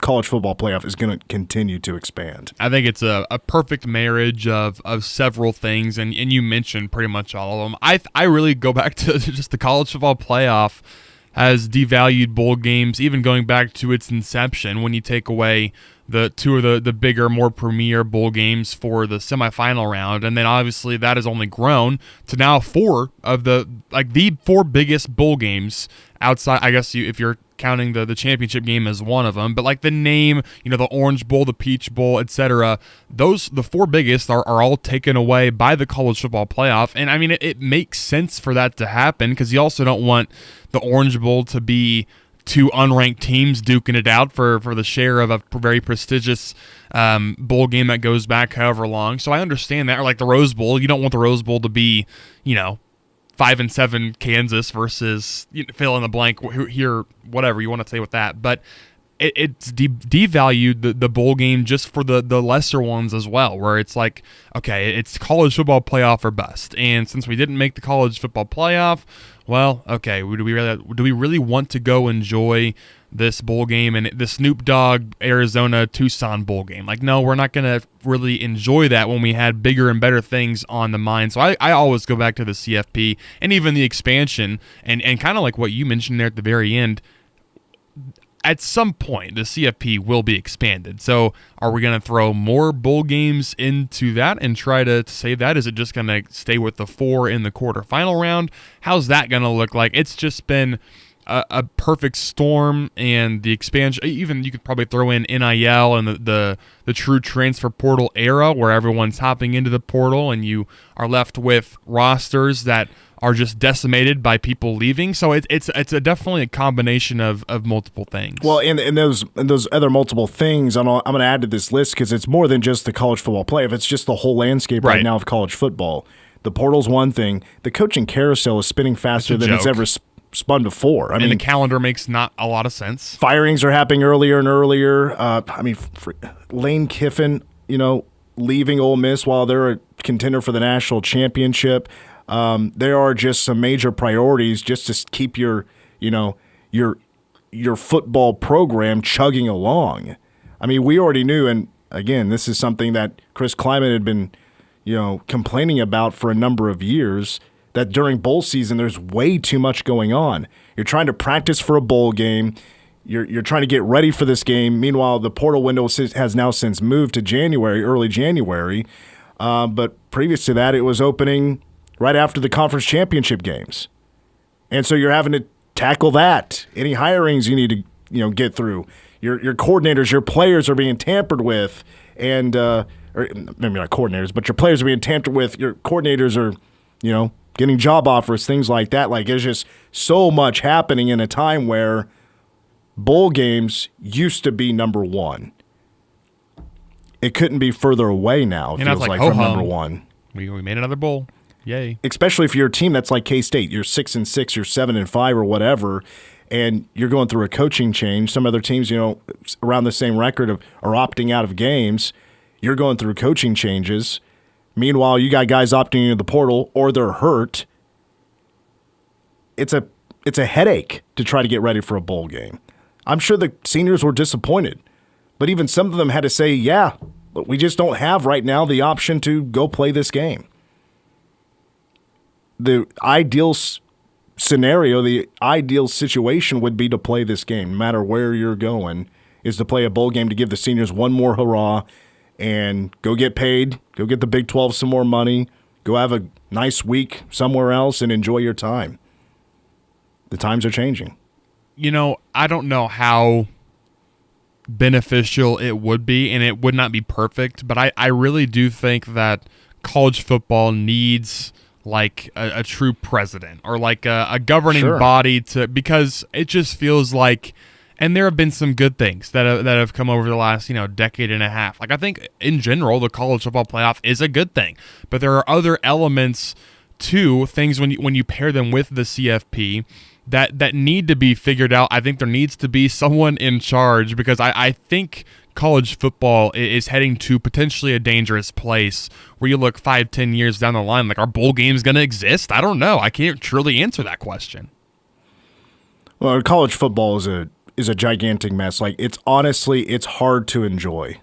[SPEAKER 4] college football playoff is going to continue to expand.
[SPEAKER 2] I think it's a perfect marriage of several things, and you mentioned pretty much all of them. I really go back to just the college football playoff has devalued bowl games, even going back to its inception when you take away the 2 of the bigger, more premier bowl games for the semifinal round. And then obviously that has only grown to now 4 of the 4 biggest bowl games outside, I guess if you're counting the championship game as one of them, but the name, the Orange Bowl, the Peach Bowl, etc., the 4 biggest are all taken away by the college football playoff. And I mean, it makes sense for that to happen because you also don't want the Orange Bowl to be two unranked teams duking it out for the share of a very prestigious bowl game that goes back however long. So I understand that. Or like the Rose Bowl, you don't want the Rose Bowl to be, 5-7 Kansas versus fill in the blank here, whatever you want to say with that. But it's devalued the bowl game just for the lesser ones as well, where it's like, okay, it's college football playoff or bust. And since we didn't make the college football playoff, well, okay, do we really want to go enjoy this bowl game and the Snoop Dogg Arizona Tucson bowl game? Like, no, we're not going to really enjoy that when we had bigger and better things on the mind. So I always go back to the CFP and even the expansion and kind of like what you mentioned there at the very end. At some point, the CFP will be expanded. So are we going to throw more bowl games into that and try to save that? Is it just going to stay with the 4 in the quarterfinal round? How's that going to look like? It's just been a perfect storm, and the expansion, even you could probably throw in NIL and the true transfer portal era where everyone's hopping into the portal and you are left with rosters that are just decimated by people leaving. So it's definitely a combination of multiple things.
[SPEAKER 4] Well, and those other multiple things, I'm going to add to this list because it's more than just the college football playoff. It's just the whole landscape right now of college football. The portal's one thing. The coaching carousel is spinning faster than it's ever spun before. I mean,
[SPEAKER 2] the calendar makes not a lot of sense.
[SPEAKER 4] Firings are happening earlier and earlier. Lane Kiffin, leaving Ole Miss while they're a contender for the national championship. There are just some major priorities just to keep your football program chugging along. I mean, we already knew, and again, this is something that Chris Kleiman had been, complaining about for a number of years, that during bowl season there's way too much going on. You're trying to practice for a bowl game. You're trying to get ready for this game. Meanwhile, the portal window has now since moved to January, early January. But previous to that, it was opening right after the conference championship games. And so you're having to tackle that. Any hirings you need to get through. Your coordinators, your players are being tampered with, and or maybe not coordinators, but your players are being tampered with. Your coordinators are, getting job offers, things like that. Like, there's just so much happening in a time where bowl games used to be number one. It couldn't be further away now, it feels like from number one.
[SPEAKER 2] We made another bowl. Yay.
[SPEAKER 4] Especially if you're a team that's like K-State. You're 6-6, you're 7-5 or whatever, and you're going through a coaching change. Some other teams, around the same record are opting out of games. You're going through coaching changes. Meanwhile, you got guys opting into the portal or they're hurt. It's a headache to try to get ready for a bowl game. I'm sure the seniors were disappointed, but even some of them had to say, yeah, but we just don't have right now the option to go play this game. The ideal scenario, the ideal situation would be to play this game, no matter where you're going, is to play a bowl game to give the seniors one more hurrah and go get paid, go get the Big 12 some more money, go have a nice week somewhere else and enjoy your time. The times are changing.
[SPEAKER 2] I don't know how beneficial it would be, and it would not be perfect, but I really do think that college football needs like a true president or like a governing body because it just feels like, and there have been some good things that have come over the last decade and a half. Like, I think in general the college football playoff is a good thing, but there are other elements to things when you pair them with the CFP that need to be figured out. I think there needs to be someone in charge because I think college football is heading to potentially a dangerous place where you look 5-10 years down the line, like, are bowl games going to exist? I don't know. I can't truly answer that question.
[SPEAKER 4] Well, college football is a gigantic mess. Like, it's hard to enjoy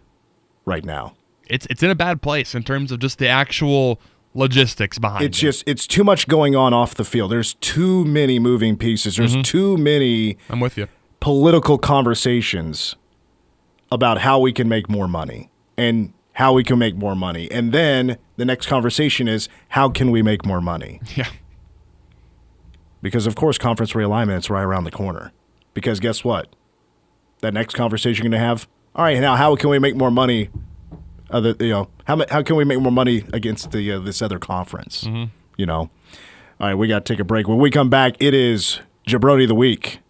[SPEAKER 4] right now.
[SPEAKER 2] It's in a bad place in terms of just the actual logistics behind it.
[SPEAKER 4] It's too much going on off the field. There's too many moving pieces. There's too many
[SPEAKER 2] I'm with you.
[SPEAKER 4] Political conversations about how we can make more money and how we can make more money. And then the next conversation is, how can we make more money?
[SPEAKER 2] Yeah.
[SPEAKER 4] Because, of course, conference realignment is right around the corner. Because guess what? That next conversation you're going to have, all right, now how can we make more money? How can we make more money against this other conference? All right, we got to take a break. When we come back, it is Jabroni of the Week.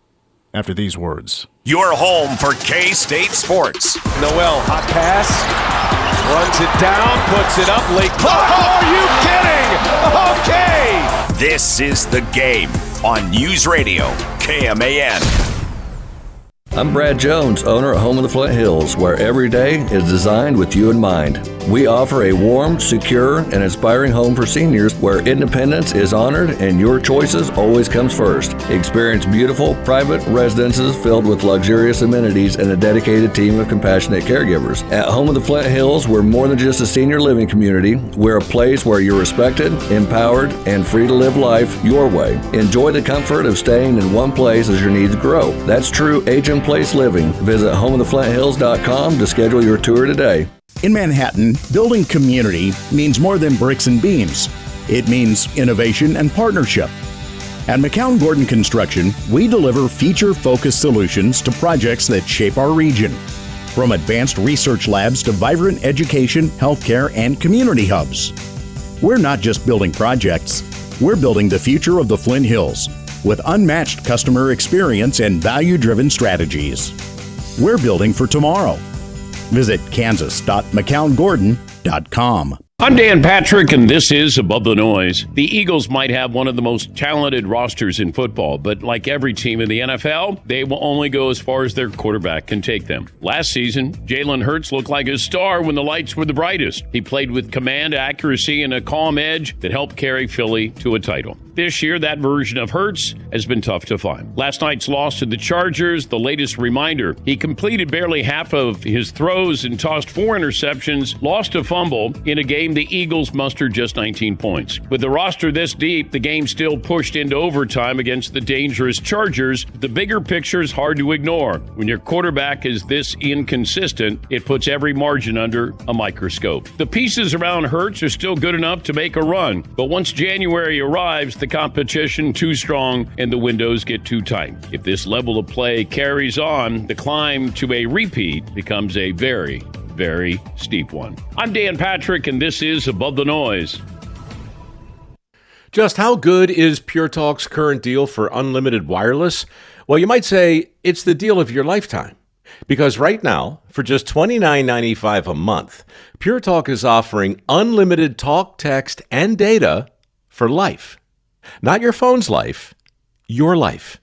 [SPEAKER 4] after these words.
[SPEAKER 1] Your home for K-State sports.
[SPEAKER 15] Noel, hot pass, runs it down, puts it up, late. Oh, are you kidding? Okay.
[SPEAKER 1] This is The Game on News Radio KMAN.
[SPEAKER 16] I'm Brad Jones, owner at Home of the Flint Hills, where every day is designed with you in mind. We offer a warm, secure, and inspiring home for seniors where independence is honored and your choices always comes first. Experience beautiful, private residences filled with luxurious amenities and a dedicated team of compassionate caregivers. At Home of the Flint Hills, we're more than just a senior living community. We're a place where you're respected, empowered, and free to live life your way. Enjoy the comfort of staying in one place as your needs grow. That's true age-in-place living. Visit homeoftheflinthills.com to schedule your tour today.
[SPEAKER 17] In Manhattan, building community means more than bricks and beams. It means innovation and partnership. At McCown Gordon Construction, we deliver feature-focused solutions to projects that shape our region. From advanced research labs to vibrant education, healthcare, and community hubs. We're not just building projects, we're building the future of the Flint Hills with unmatched customer experience and value-driven strategies. We're building for tomorrow. Visit kansas.mccown-gordon.com.
[SPEAKER 18] I'm Dan Patrick, and this is Above the Noise. The Eagles might have one of the most talented rosters in football, but like every team in the NFL, they will only go as far as their quarterback can take them. Last season, Jalen Hurts looked like a star when the lights were the brightest. He played with command, accuracy, and a calm edge that helped carry Philly to a title. This year, that version of Hurts has been tough to find. Last night's loss to the Chargers, the latest reminder. He completed barely half of his throws and tossed 4 interceptions, lost a fumble in a game the Eagles mustered just 19 points. With the roster this deep, the game still pushed into overtime against the dangerous Chargers. The bigger picture is hard to ignore. When your quarterback is this inconsistent, it puts every margin under a microscope. The pieces around Hurts are still good enough to make a run, but once January arrives, the competition too strong and the windows get too tight. If this level of play carries on, the climb to a repeat becomes a very, very steep one. I'm Dan Patrick, and this is Above the Noise.
[SPEAKER 19] Just how good is Pure Talk's current deal for unlimited wireless? Well, you might say it's the deal of your lifetime. Because right now, for just $29.95 a month, Pure Talk is offering unlimited talk, text, and data for life. Not your phone's life, your life.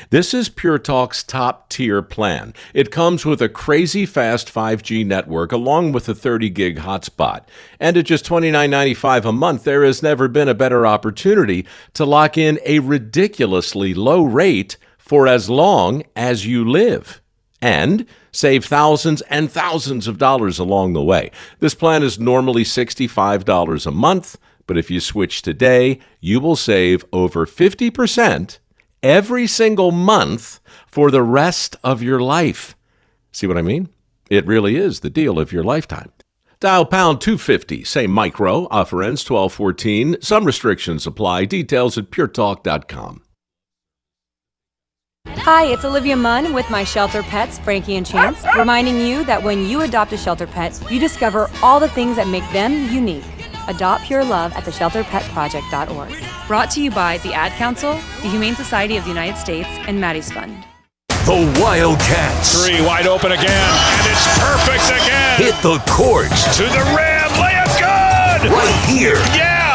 [SPEAKER 19] This is Pure Talk's top-tier plan. It comes with a crazy fast 5G network along with a 30-gig hotspot. And at just $29.95 a month, there has never been a better opportunity to lock in a ridiculously low rate for as long as you live. And save thousands and thousands of dollars along the way. This plan is normally $65 a month, but if you switch today, you will save over 50% every single month for the rest of your life. See what I mean? It really is the deal of your lifetime. Dial pound 250, say micro, offer ends 12/14. Some restrictions apply. Details at puretalk.com.
[SPEAKER 20] Hi, it's Olivia Munn with my shelter pets, Frankie and Chance, reminding you that when you adopt a shelter pet, you discover all the things that make them unique. Adopt pure love at theshelterpetproject.org. Brought to you by the Ad Council, the Humane Society of the United States, and Maddie's Fund.
[SPEAKER 1] The Wildcats.
[SPEAKER 21] 3 wide open again, and it's perfect again.
[SPEAKER 1] Hit the courts.
[SPEAKER 21] To the rim, layup good.
[SPEAKER 1] Right here.
[SPEAKER 21] Yeah.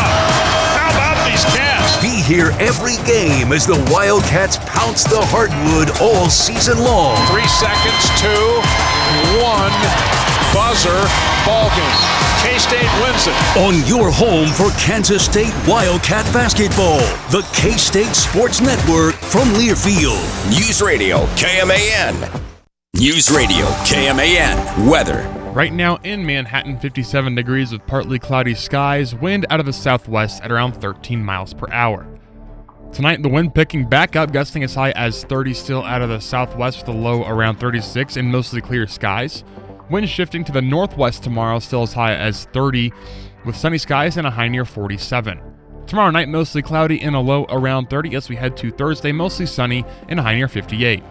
[SPEAKER 21] How about these cats?
[SPEAKER 1] Be here every game as the Wildcats pounce the hardwood all season long.
[SPEAKER 21] 3 seconds, 2, 1, buzzer, ball game. K-State wins it.
[SPEAKER 1] On your home for Kansas State Wildcat basketball, the K-State Sports Network from Learfield. News Radio KMAN. News Radio KMAN. Weather.
[SPEAKER 2] Right now in Manhattan, 57 degrees with partly cloudy skies, wind out of the southwest at around 13 miles per hour. Tonight, the wind picking back up, gusting as high as 30 still out of the southwest with a low around 36 and mostly clear skies. Wind shifting to the northwest tomorrow, still as high as 30 with sunny skies and a high near 47. Tomorrow night, mostly cloudy and a low around 30 as we head to Thursday, mostly sunny and a high near 58.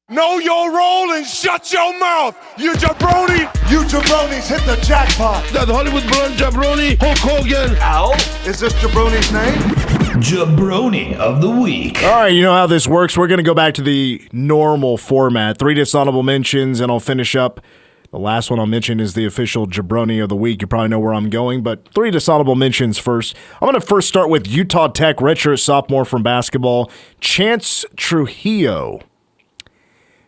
[SPEAKER 22] Know your role and shut your mouth, you jabroni! You jabronis hit the jackpot!
[SPEAKER 23] That Hollywood blonde jabroni, Hulk Hogan!
[SPEAKER 22] Ow! Is this jabroni's name?
[SPEAKER 3] Jabroni of the week.
[SPEAKER 4] All right, you know how this works. We're going to go back to the normal format. 3 dishonorable mentions, and I'll finish up. The last one I'll mention is the official Jabroni of the week. You probably know where I'm going, but 3 dishonorable mentions first. I'm going to first start with Utah Tech redshirt sophomore from basketball, Chance Trujillo.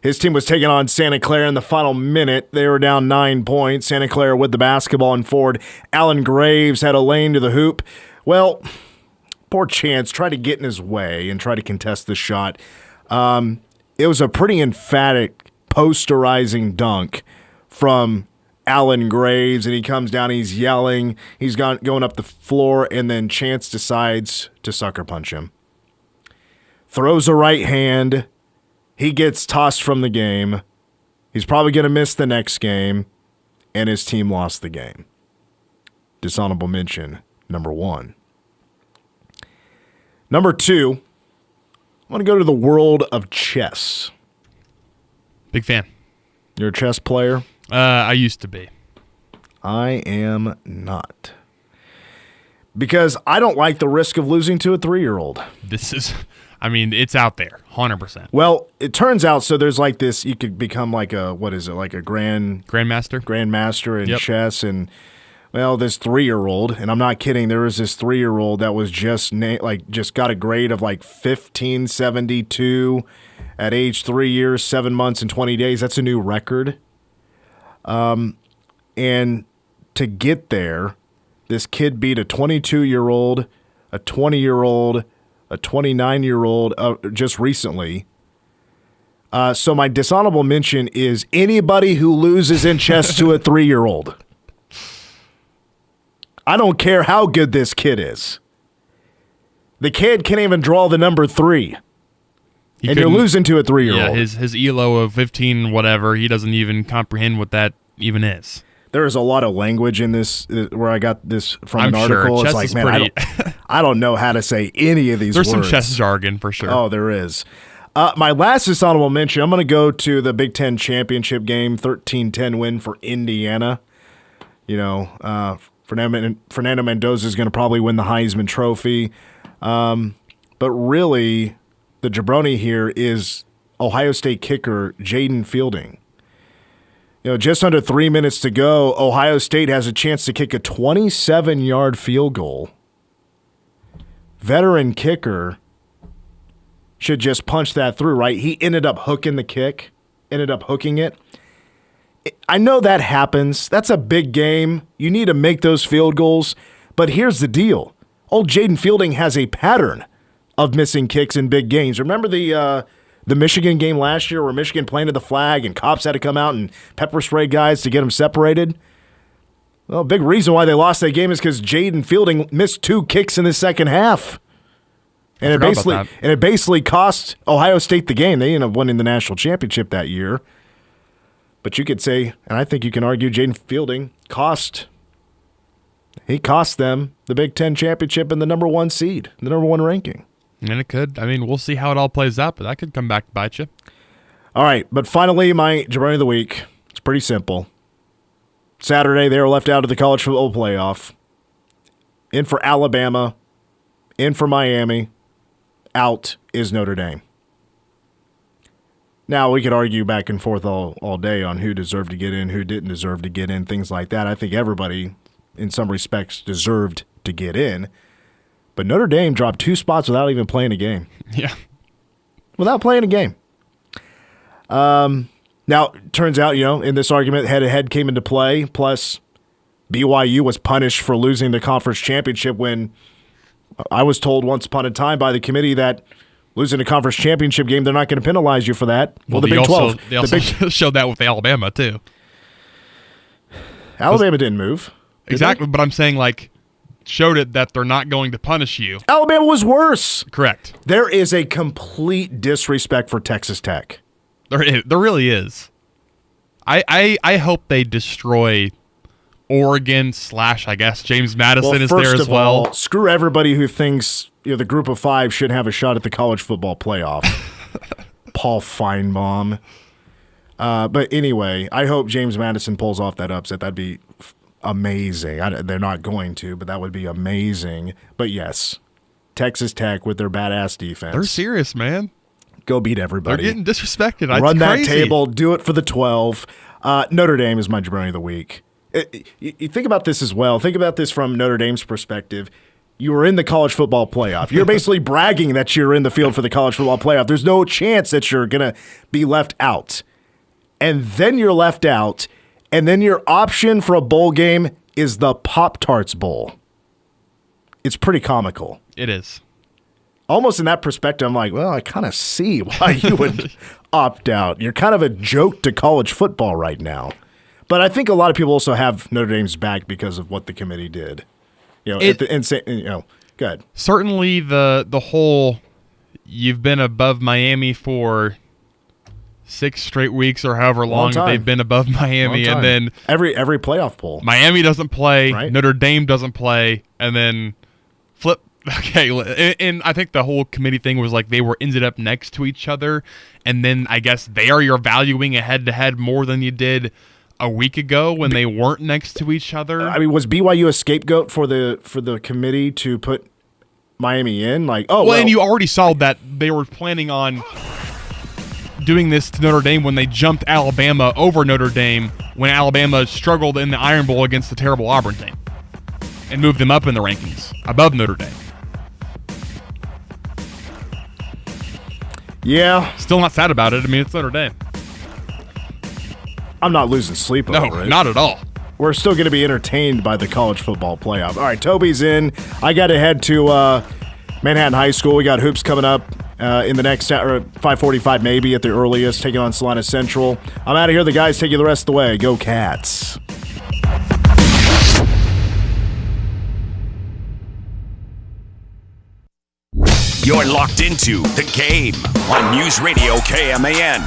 [SPEAKER 4] His team was taking on Santa Clara in the final minute. They were down 9 points. Santa Clara with the basketball and forward. Alan Graves had a lane to the hoop. Well, poor Chance tried to get in his way and try to contest the shot. It was a pretty emphatic, posterizing dunk from Alan Graves, and he comes down, he's yelling, he's going up the floor, and then Chance decides to sucker punch him. Throws a right hand. He gets tossed from the game. He's probably going to miss the next game, and his team lost the game. Dishonorable mention number 1. Number 2, I'm going to go to the world of chess.
[SPEAKER 2] Big fan.
[SPEAKER 4] You're a chess player?
[SPEAKER 2] I used to be.
[SPEAKER 4] I am not. Because I don't like the risk of losing to a 3-year-old.
[SPEAKER 2] It's out there, 100%.
[SPEAKER 4] Well, it turns out, so there's like this, you could become like a, like a grandmaster in chess, and well, this 3-year-old, and I'm not kidding, there was this 3-year-old that was just got a grade of like 1572 at age 3 years, 7 months, and 20 days. That's a new record. And to get there, this kid beat a 22-year-old, a 20-year-old, a 29-year-old just recently. So my dishonorable mention is anybody who loses in chess to a 3-year-old. I don't care how good this kid is. The kid can't even draw the number 3. And you're losing to a 3-year-old.
[SPEAKER 2] Yeah, his ELO of 15 whatever, he doesn't even comprehend what that even is.
[SPEAKER 4] There is a lot of language in this where I got this from an article.
[SPEAKER 2] Sure.
[SPEAKER 4] It's like, man, I don't know how to say any of these words.
[SPEAKER 2] There's some chess jargon for sure.
[SPEAKER 4] Oh, there is. My last dishonorable mention, I'm going to go to the Big Ten championship game, 13-10 win for Indiana. You know, Fernando Mendoza is going to probably win the Heisman Trophy. But really, the jabroni here is Ohio State kicker Jaden Fielding. You know, just under 3 minutes to go, Ohio State has a chance to kick a 27-yard field goal. Veteran kicker should just punch that through, right? He ended up hooking it. I know that happens. That's a big game. You need to make those field goals. But here's the deal. Old Jaden Fielding has a pattern of missing kicks in big games. Remember the Michigan game last year where Michigan planted the flag and cops had to come out and pepper spray guys to get them separated? Well, a big reason why they lost that game is because Jaden Fielding missed 2 kicks in the second half. And it basically cost Ohio State the game. They ended up winning the national championship that year. But you could say, and I think you can argue, Jaden Fielding cost them the Big Ten championship and the number 1 seed, the number 1 ranking.
[SPEAKER 2] And it could. I mean, we'll see how it all plays out, but that could come back to bite you.
[SPEAKER 4] All right, but finally, my jabroni of the week. It's pretty simple. Saturday, they were left out of the college football playoff. In for Alabama. In for Miami. Out is Notre Dame. Now, we could argue back and forth all day on who deserved to get in, who didn't deserve to get in, things like that. I think everybody, in some respects, deserved to get in. But Notre Dame dropped 2 spots without even playing a game.
[SPEAKER 2] Yeah.
[SPEAKER 4] Without playing a game. Now, it turns out, in this argument, head-to-head came into play. Plus, BYU was punished for losing the conference championship when I was told once upon a time by the committee that losing a conference championship game, they're not going to penalize you for that. Well, the Big 12.
[SPEAKER 2] They also showed that with Alabama, too.
[SPEAKER 4] Alabama didn't move.
[SPEAKER 2] Exactly, but I'm saying, showed it that they're not going to punish you.
[SPEAKER 4] Alabama was worse.
[SPEAKER 2] Correct.
[SPEAKER 4] There is a complete disrespect for Texas Tech.
[SPEAKER 2] There really is. I hope they destroy Oregon / I guess James Madison is there as well.
[SPEAKER 4] All, screw everybody who thinks the group of 5 should have a shot at the college football playoff. Paul Feinbaum. But anyway, I hope James Madison pulls off that upset. That'd be amazing. They're not going to, but that would be amazing. But yes, Texas Tech with their badass defense.
[SPEAKER 2] They're serious, man.
[SPEAKER 4] Go beat everybody.
[SPEAKER 2] They're getting disrespected.
[SPEAKER 4] Run that
[SPEAKER 2] crazy.
[SPEAKER 4] table. Do it for the 12. Notre Dame is my jabroni of the week. You think about this as well. Think about this from Notre Dame's perspective. You were in the college football playoff. You're basically bragging that you're in the field for the college football playoff. There's no chance that you're going to be left out. And then you're left out, and then your option for a bowl game is the Pop-Tarts Bowl. It's pretty comical.
[SPEAKER 2] It is.
[SPEAKER 4] Almost in that perspective, I'm like, well, I kind of see why you would opt out. You're kind of a joke to college football right now. But I think a lot of people also have Notre Dame's back because of what the committee did. Go ahead.
[SPEAKER 2] Certainly the whole you've been above Miami for 6 straight weeks or however long they've been above Miami, and then
[SPEAKER 4] every playoff poll.
[SPEAKER 2] Miami doesn't play,
[SPEAKER 4] right?
[SPEAKER 2] Notre Dame doesn't play, and then flip. Okay, and I think the whole committee thing was like they ended up next to each other, and then I guess you're valuing a head-to-head more than you did a week ago when they weren't next to each other.
[SPEAKER 4] I mean, was BYU a scapegoat for the committee to put Miami in?
[SPEAKER 2] And you already saw that they were planning on doing this to Notre Dame when they jumped Alabama over Notre Dame when Alabama struggled in the Iron Bowl against the terrible Auburn team and moved them up in the rankings above Notre Dame.
[SPEAKER 4] Yeah.
[SPEAKER 2] Still not sad about it. I mean, it's Notre Dame.
[SPEAKER 4] I'm not losing sleep over it.
[SPEAKER 2] No, not at all.
[SPEAKER 4] We're still going to be entertained by the college football playoff. All right, Toby's in. I got to head to Manhattan High School. We got hoops coming up in the next 5:45 maybe at the earliest, taking on Salina Central. I'm out of here. The guys take you the rest of the way. Go Cats.
[SPEAKER 1] You're locked into The Game on News Radio KMAN.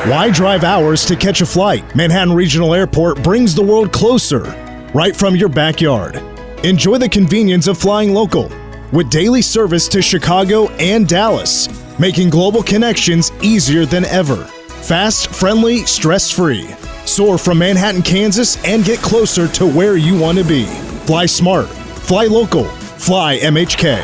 [SPEAKER 4] Why drive hours to catch a flight? Manhattan Regional Airport brings the world closer, right from your backyard. Enjoy the convenience of flying local, with daily service to Chicago and Dallas, making global connections easier than ever. Fast, friendly, stress-free. Soar from Manhattan, Kansas, and get closer to where you want to be. Fly smart. Fly local. Fly MHK.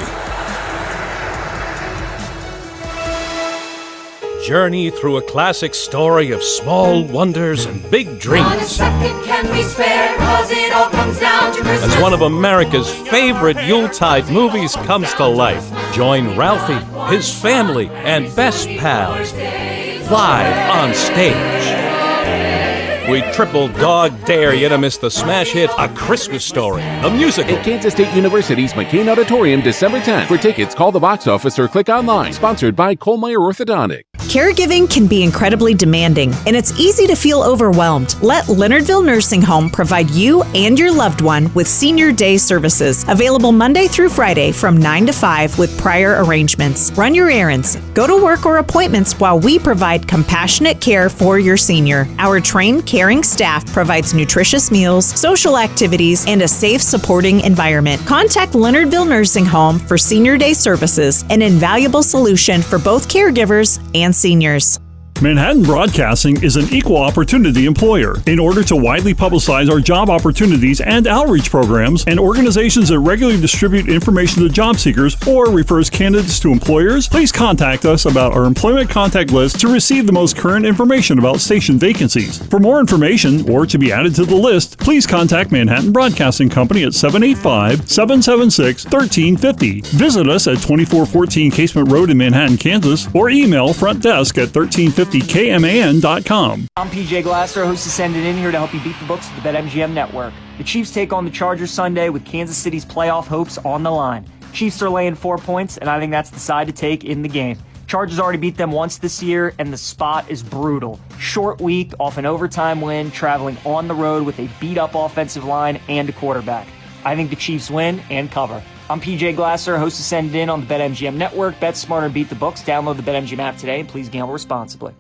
[SPEAKER 5] Journey through a classic story of small wonders and big dreams.
[SPEAKER 6] Not a second can we spare, 'cause it all comes down to Christmas.
[SPEAKER 5] As one of America's favorite Yuletide movies comes to life, join Ralphie, his family, and best pals live on stage. We triple dog dare you to miss the smash hit A Christmas Story, the musical.
[SPEAKER 23] At Kansas State University's McCain Auditorium, December 10th. For tickets, call the box office or click online. Sponsored by Kohlmeyer Orthodontic.
[SPEAKER 24] Caregiving can be incredibly demanding, and it's easy to feel overwhelmed. Let Leonardville Nursing Home provide you and your loved one with Senior Day services, available Monday through Friday from 9 to 5 with prior arrangements. Run your errands, go to work or appointments while we provide compassionate care for your senior. Our trained caring staff provides nutritious meals, social activities, and a safe, supporting environment. Contact Leonardville Nursing Home for Senior Day services, an invaluable solution for both caregivers and seniors.
[SPEAKER 25] Manhattan Broadcasting is an equal opportunity employer. In order to widely publicize our job opportunities and outreach programs and organizations that regularly distribute information to job seekers or refers candidates to employers, please contact us about our employment contact list to receive the most current information about station vacancies. For more information or to be added to the list, please contact Manhattan Broadcasting Company at 785-776-1350. Visit us at 2414 Casement Road in Manhattan, Kansas, or email front desk at 1350kman.com.
[SPEAKER 26] I'm PJ Glasser, host of Send It In, here to help you beat the books of the BetMGM Network. The Chiefs take on the Chargers Sunday with Kansas City's playoff hopes on the line. Chiefs are laying 4 points, and I think that's the side to take in the game. Chargers already beat them once this year, and the spot is brutal. Short week off an overtime win, traveling on the road with a beat-up offensive line and a quarterback. I think the Chiefs win and cover. I'm PJ Glasser, host of Send It In on the BetMGM Network. Bet smarter, beat the books. Download the BetMGM app today, and please gamble responsibly.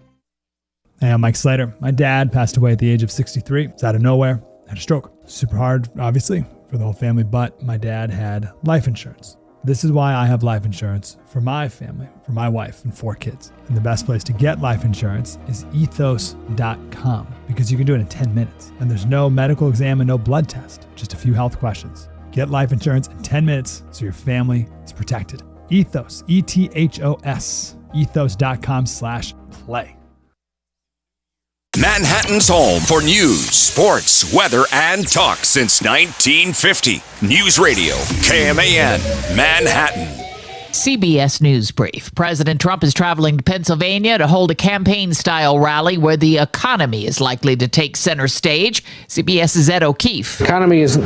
[SPEAKER 27] Hey, I'm Mike Slater. My dad passed away at the age of 63. It's out of nowhere. Had a stroke. Super hard, obviously, for the whole family, but my dad had life insurance. This is why I have life insurance for my family, for my wife and 4 kids. And the best place to get life insurance is ethos.com, because you can do it in 10 minutes. And there's no medical exam and no blood test, just a few health questions. Get life insurance in 10 minutes so your family is protected. Ethos, ETHOS, ethos.com/play.
[SPEAKER 1] Manhattan's home for news, sports, weather, and talk since 1950. News Radio, KMAN, Manhattan.
[SPEAKER 7] CBS News Brief. President Trump is traveling to Pennsylvania to hold a campaign-style rally where the economy is likely to take center stage. CBS's Ed O'Keefe.
[SPEAKER 8] Economy is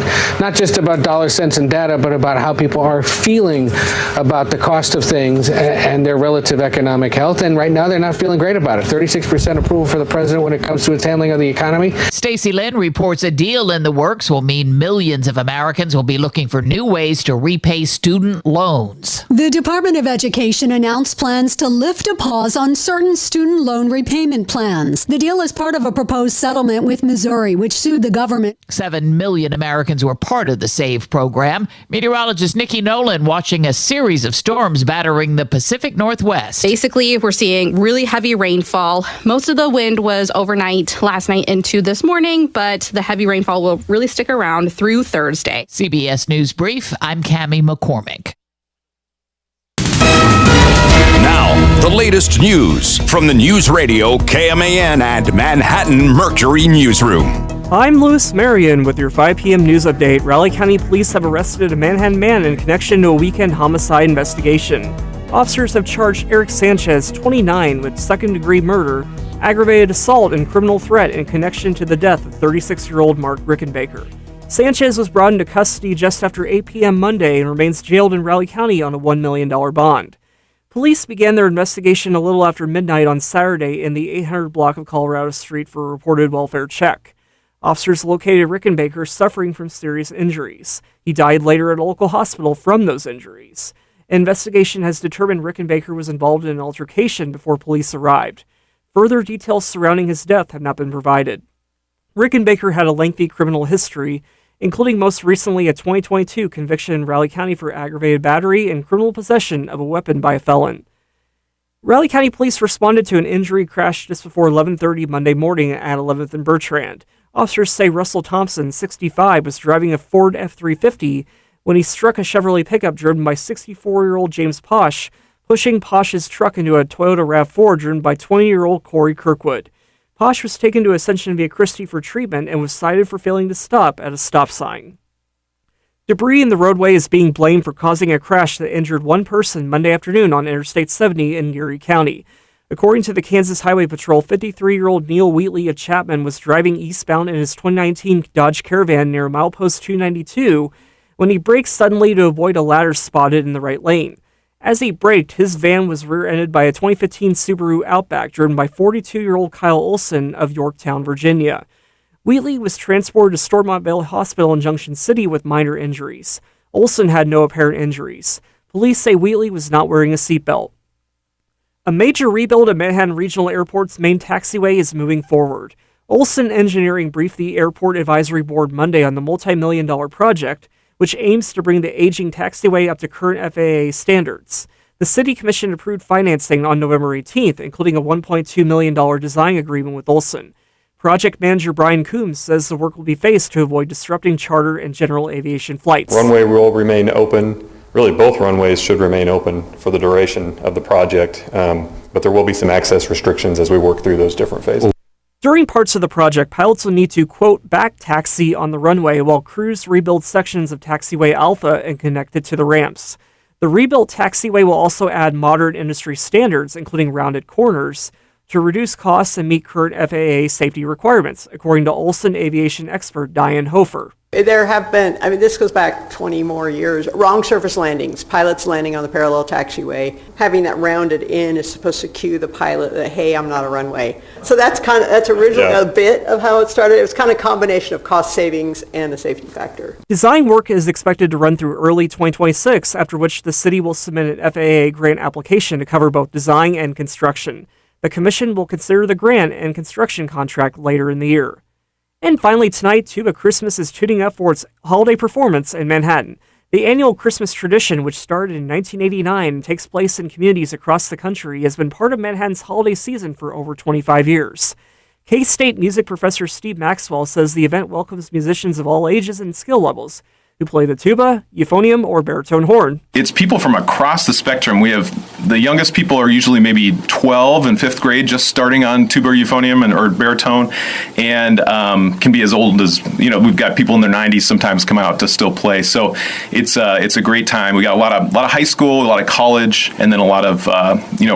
[SPEAKER 8] not just about dollars, cents, and data, but about how people are feeling about the cost of things and their relative economic health. And right now, they're not feeling great about it. 36% approval for the president when it comes to its handling of the economy.
[SPEAKER 7] Stacey Lynn reports a deal in the works will mean millions of Americans will be looking for new ways to repay student loans.
[SPEAKER 9] The Department of Education announced plans to lift a pause on certain student loan repayment plans. The deal is part of a proposed settlement with Missouri, which sued the government.
[SPEAKER 7] 7 million Americans were part of the SAVE program. Meteorologist Nikki Nolan watching a series of storms battering the Pacific Northwest.
[SPEAKER 10] Basically, we're seeing really heavy rainfall. Most of the wind was overnight last night into this morning, but the heavy rainfall will really stick around through Thursday.
[SPEAKER 7] CBS News Brief, I'm Cammie McCormick.
[SPEAKER 1] Now, the latest news from the News Radio KMAN and Manhattan Mercury Newsroom.
[SPEAKER 11] I'm Louis Marion with your 5 p.m. news update. Raleigh County Police have arrested a Manhattan man in connection to a weekend homicide investigation. Officers have charged Eric Sanchez, 29, with second-degree murder, aggravated assault, and criminal threat in connection to the death of 36-year-old Mark Rickenbacker. Sanchez was brought into custody just after 8 p.m. Monday and remains jailed in Raleigh County on a $1 million bond. Police began their investigation a little after midnight on Saturday in the 800 block of Colorado Street for a reported welfare check. Officers located Rickenbacker suffering from serious injuries. He died later at a local hospital from those injuries. An investigation has determined Rickenbacker was involved in an altercation before police arrived. Further details surrounding his death have not been provided. Rickenbacker had a lengthy criminal history, including most recently a 2022 conviction in Raleigh County for aggravated battery and criminal possession of a weapon by a felon. Raleigh County Police responded to an injury crash just before 11:30 Monday morning at 11th and Bertrand. Officers say Russell Thompson, 65, was driving a Ford F-350 when he struck a Chevrolet pickup driven by 64-year-old James Posh, pushing Posh's truck into a Toyota RAV4 driven by 20-year-old Corey Kirkwood. Posh was taken to Ascension Via Christi for treatment and was cited for failing to stop at a stop sign. Debris in the roadway is being blamed for causing a crash that injured one person Monday afternoon on Interstate 70 in Erie County. According to the Kansas Highway Patrol, 53-year-old Neil Wheatley of Chapman was driving eastbound in his 2019 Dodge Caravan near milepost 292 when he braked suddenly to avoid a ladder spotted in the right lane. As he braked, his van was rear-ended by a 2015 Subaru Outback driven by 42-year-old Kyle Olson of Yorktown, Virginia. Wheatley was transported to Stormont Valley Hospital in Junction City with minor injuries. Olson had no apparent injuries. Police say Wheatley was not wearing a seatbelt. A major rebuild of Manhattan Regional Airport's main taxiway is moving forward. Olson Engineering briefed the Airport Advisory Board Monday on the multi-million-dollar project, which aims to bring the aging taxiway up to current FAA standards. The City Commission approved financing on November 18th, including a $1.2 million design agreement with Olson. Project manager Brian Coombs says the work will be phased to avoid disrupting charter and general aviation flights.
[SPEAKER 12] Runway will remain open. Really, both runways should remain open for the duration of the project, but there will be some access restrictions as we work through those different phases.
[SPEAKER 11] During parts of the project, pilots will need to, quote, back taxi on the runway while crews rebuild sections of Taxiway Alpha and connect it to the ramps. The rebuilt taxiway will also add modern industry standards, including rounded corners, to reduce costs and meet current FAA safety requirements, according to Olson aviation expert Diane Hofer.
[SPEAKER 13] There have been, this goes back 20 more years, wrong surface landings, pilots landing on the parallel taxiway. Having that rounded in is supposed to cue the pilot that, hey, I'm not a runway. So that's originally a bit of how it started. It was kind of a combination of cost savings and the safety factor.
[SPEAKER 11] Design work is expected to run through early 2026, after which the city will submit an FAA grant application to cover both design and construction. The commission will consider the grant and construction contract later in the year. And finally tonight, Tuba Christmas is tuning up for its holiday performance in Manhattan. The annual Christmas tradition, which started in 1989 and takes place in communities across the country, has been part of Manhattan's holiday season for over 25 years. K-State music professor Steve Maxwell says the event welcomes musicians of all ages and skill levels who play the tuba, euphonium, or baritone horn.
[SPEAKER 14] It's people from across the spectrum. We have the youngest people are usually maybe 12 in 5th grade, just starting on tuba or euphonium or baritone, and can be as old as, we've got people in their 90s sometimes come out to still play. So it's a great time. We got a lot of high school, a lot of college, and then a lot of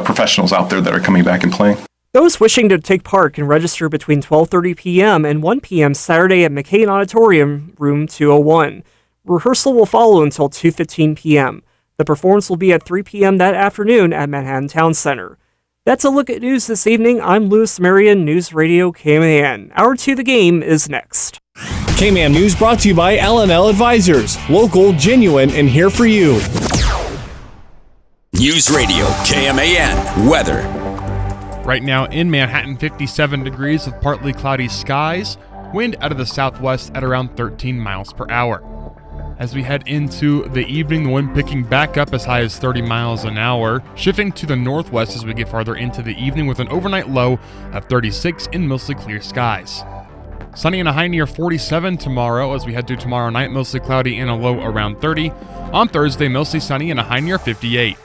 [SPEAKER 14] professionals out there that are coming back and playing.
[SPEAKER 11] Those wishing to take part can register between 12:30 p.m. and 1 p.m. Saturday at McCain Auditorium, room 201. Rehearsal will follow until 2:15 p.m. The performance will be at 3 p.m. that afternoon at Manhattan Town Center. That's a look at news this evening. I'm Louis Marion, News Radio KMAN. Hour 2 the game is next.
[SPEAKER 15] KMAN News brought to you by L&L Advisors. Local, genuine, and here for you.
[SPEAKER 1] News Radio KMAN weather.
[SPEAKER 2] Right now in Manhattan, 57 degrees with partly cloudy skies. Wind out of the southwest at around 13 miles per hour. As we head into the evening, the wind picking back up as high as 30 miles an hour, shifting to the northwest as we get farther into the evening with an overnight low of 36 and mostly clear skies. Sunny and a high near 47 tomorrow as we head to tomorrow night, mostly cloudy and a low around 30. On Thursday, mostly sunny and a high near 58.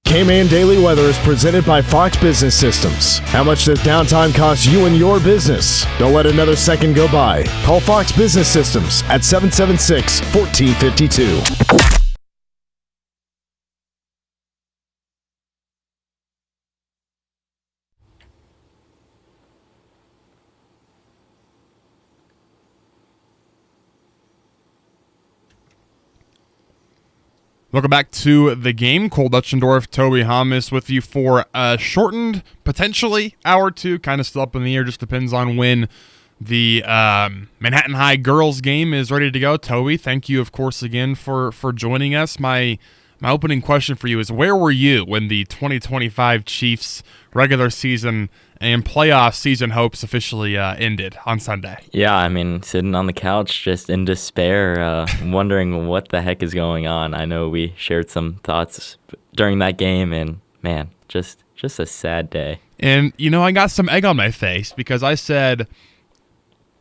[SPEAKER 4] KMAN Daily Weather is presented by Fox Business Systems. How much does downtime cost you and your business? Don't let another second go by. Call Fox Business Systems at 776-1452.
[SPEAKER 2] Welcome back to the game. Cole Dutchendorf, Toby Hamas with you for a shortened, potentially, hour 2. Kind of still up in the air. Just depends on when the Manhattan High girls game is ready to go. Toby, thank you, of course, again for joining us. My opening question for you is, where were you when the 2025 Chiefs regular season and playoff season hopes officially ended on Sunday?
[SPEAKER 16] Yeah, I mean, sitting on the couch just in despair, wondering what the heck is going on. I know we shared some thoughts during that game, and man, just a sad day.
[SPEAKER 2] And, I got some egg on my face because I said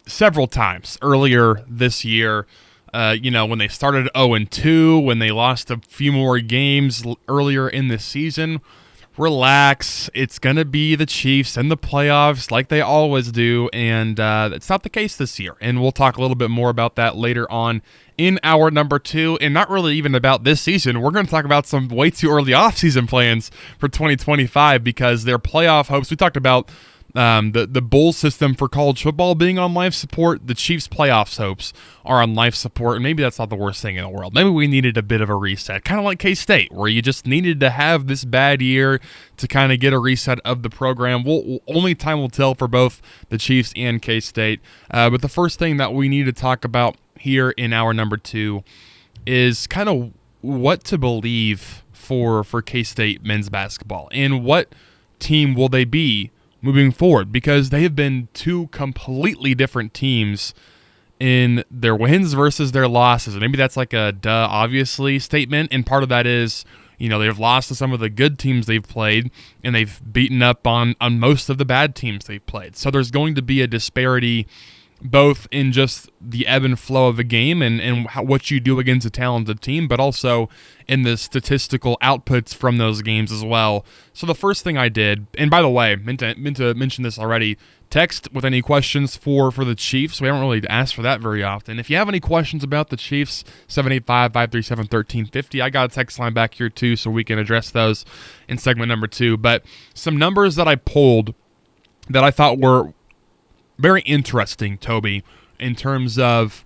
[SPEAKER 2] several times earlier this year, when they started 0-2, when they lost a few more games earlier in the season, relax, it's going to be the Chiefs and the playoffs like they always do, and it's not the case this year. And we'll talk a little bit more about that later on in hour number 2, and not really even about this season. We're going to talk about some way too early offseason plans for 2025 because their playoff hopes, we talked about the bowl system for college football being on life support. The Chiefs' playoffs hopes are on life support, and maybe that's not the worst thing in the world. Maybe we needed a bit of a reset, kind of like K-State, where you just needed to have this bad year to kind of get a reset of the program. Only time will tell for both the Chiefs and K-State. But the first thing that we need to talk about here in hour number 2 is kind of what to believe for K-State men's basketball, and what team will they be moving forward, because they have been two completely different teams in their wins versus their losses. And maybe that's like a duh, obviously statement, and part of that is, they've lost to some of the good teams they've played, and they've beaten up on most of the bad teams they've played. So there's going to be a disparity both in just the ebb and flow of the game and what you do against a talented team, but also in the statistical outputs from those games as well. So the first thing I did, and by the way, meant to mention this already, text with any questions for the Chiefs. We haven't really asked for that very often. If you have any questions about the Chiefs, 785-537-1350. I got a text line back here too, so we can address those in segment number 2. But some numbers that I pulled that I thought were very interesting, Toby, in terms of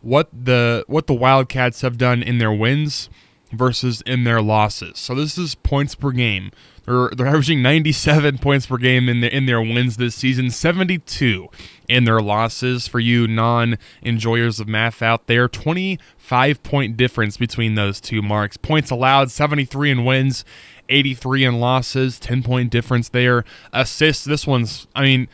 [SPEAKER 2] what the Wildcats have done in their wins versus in their losses. So this is points per game. They're averaging 97 points per game in their wins this season, 72 in their losses. For you non-enjoyers of math out there, 25-point difference between those two marks. Points allowed, 73 in wins, 83 in losses, 10-point difference there. Assists, this one's, and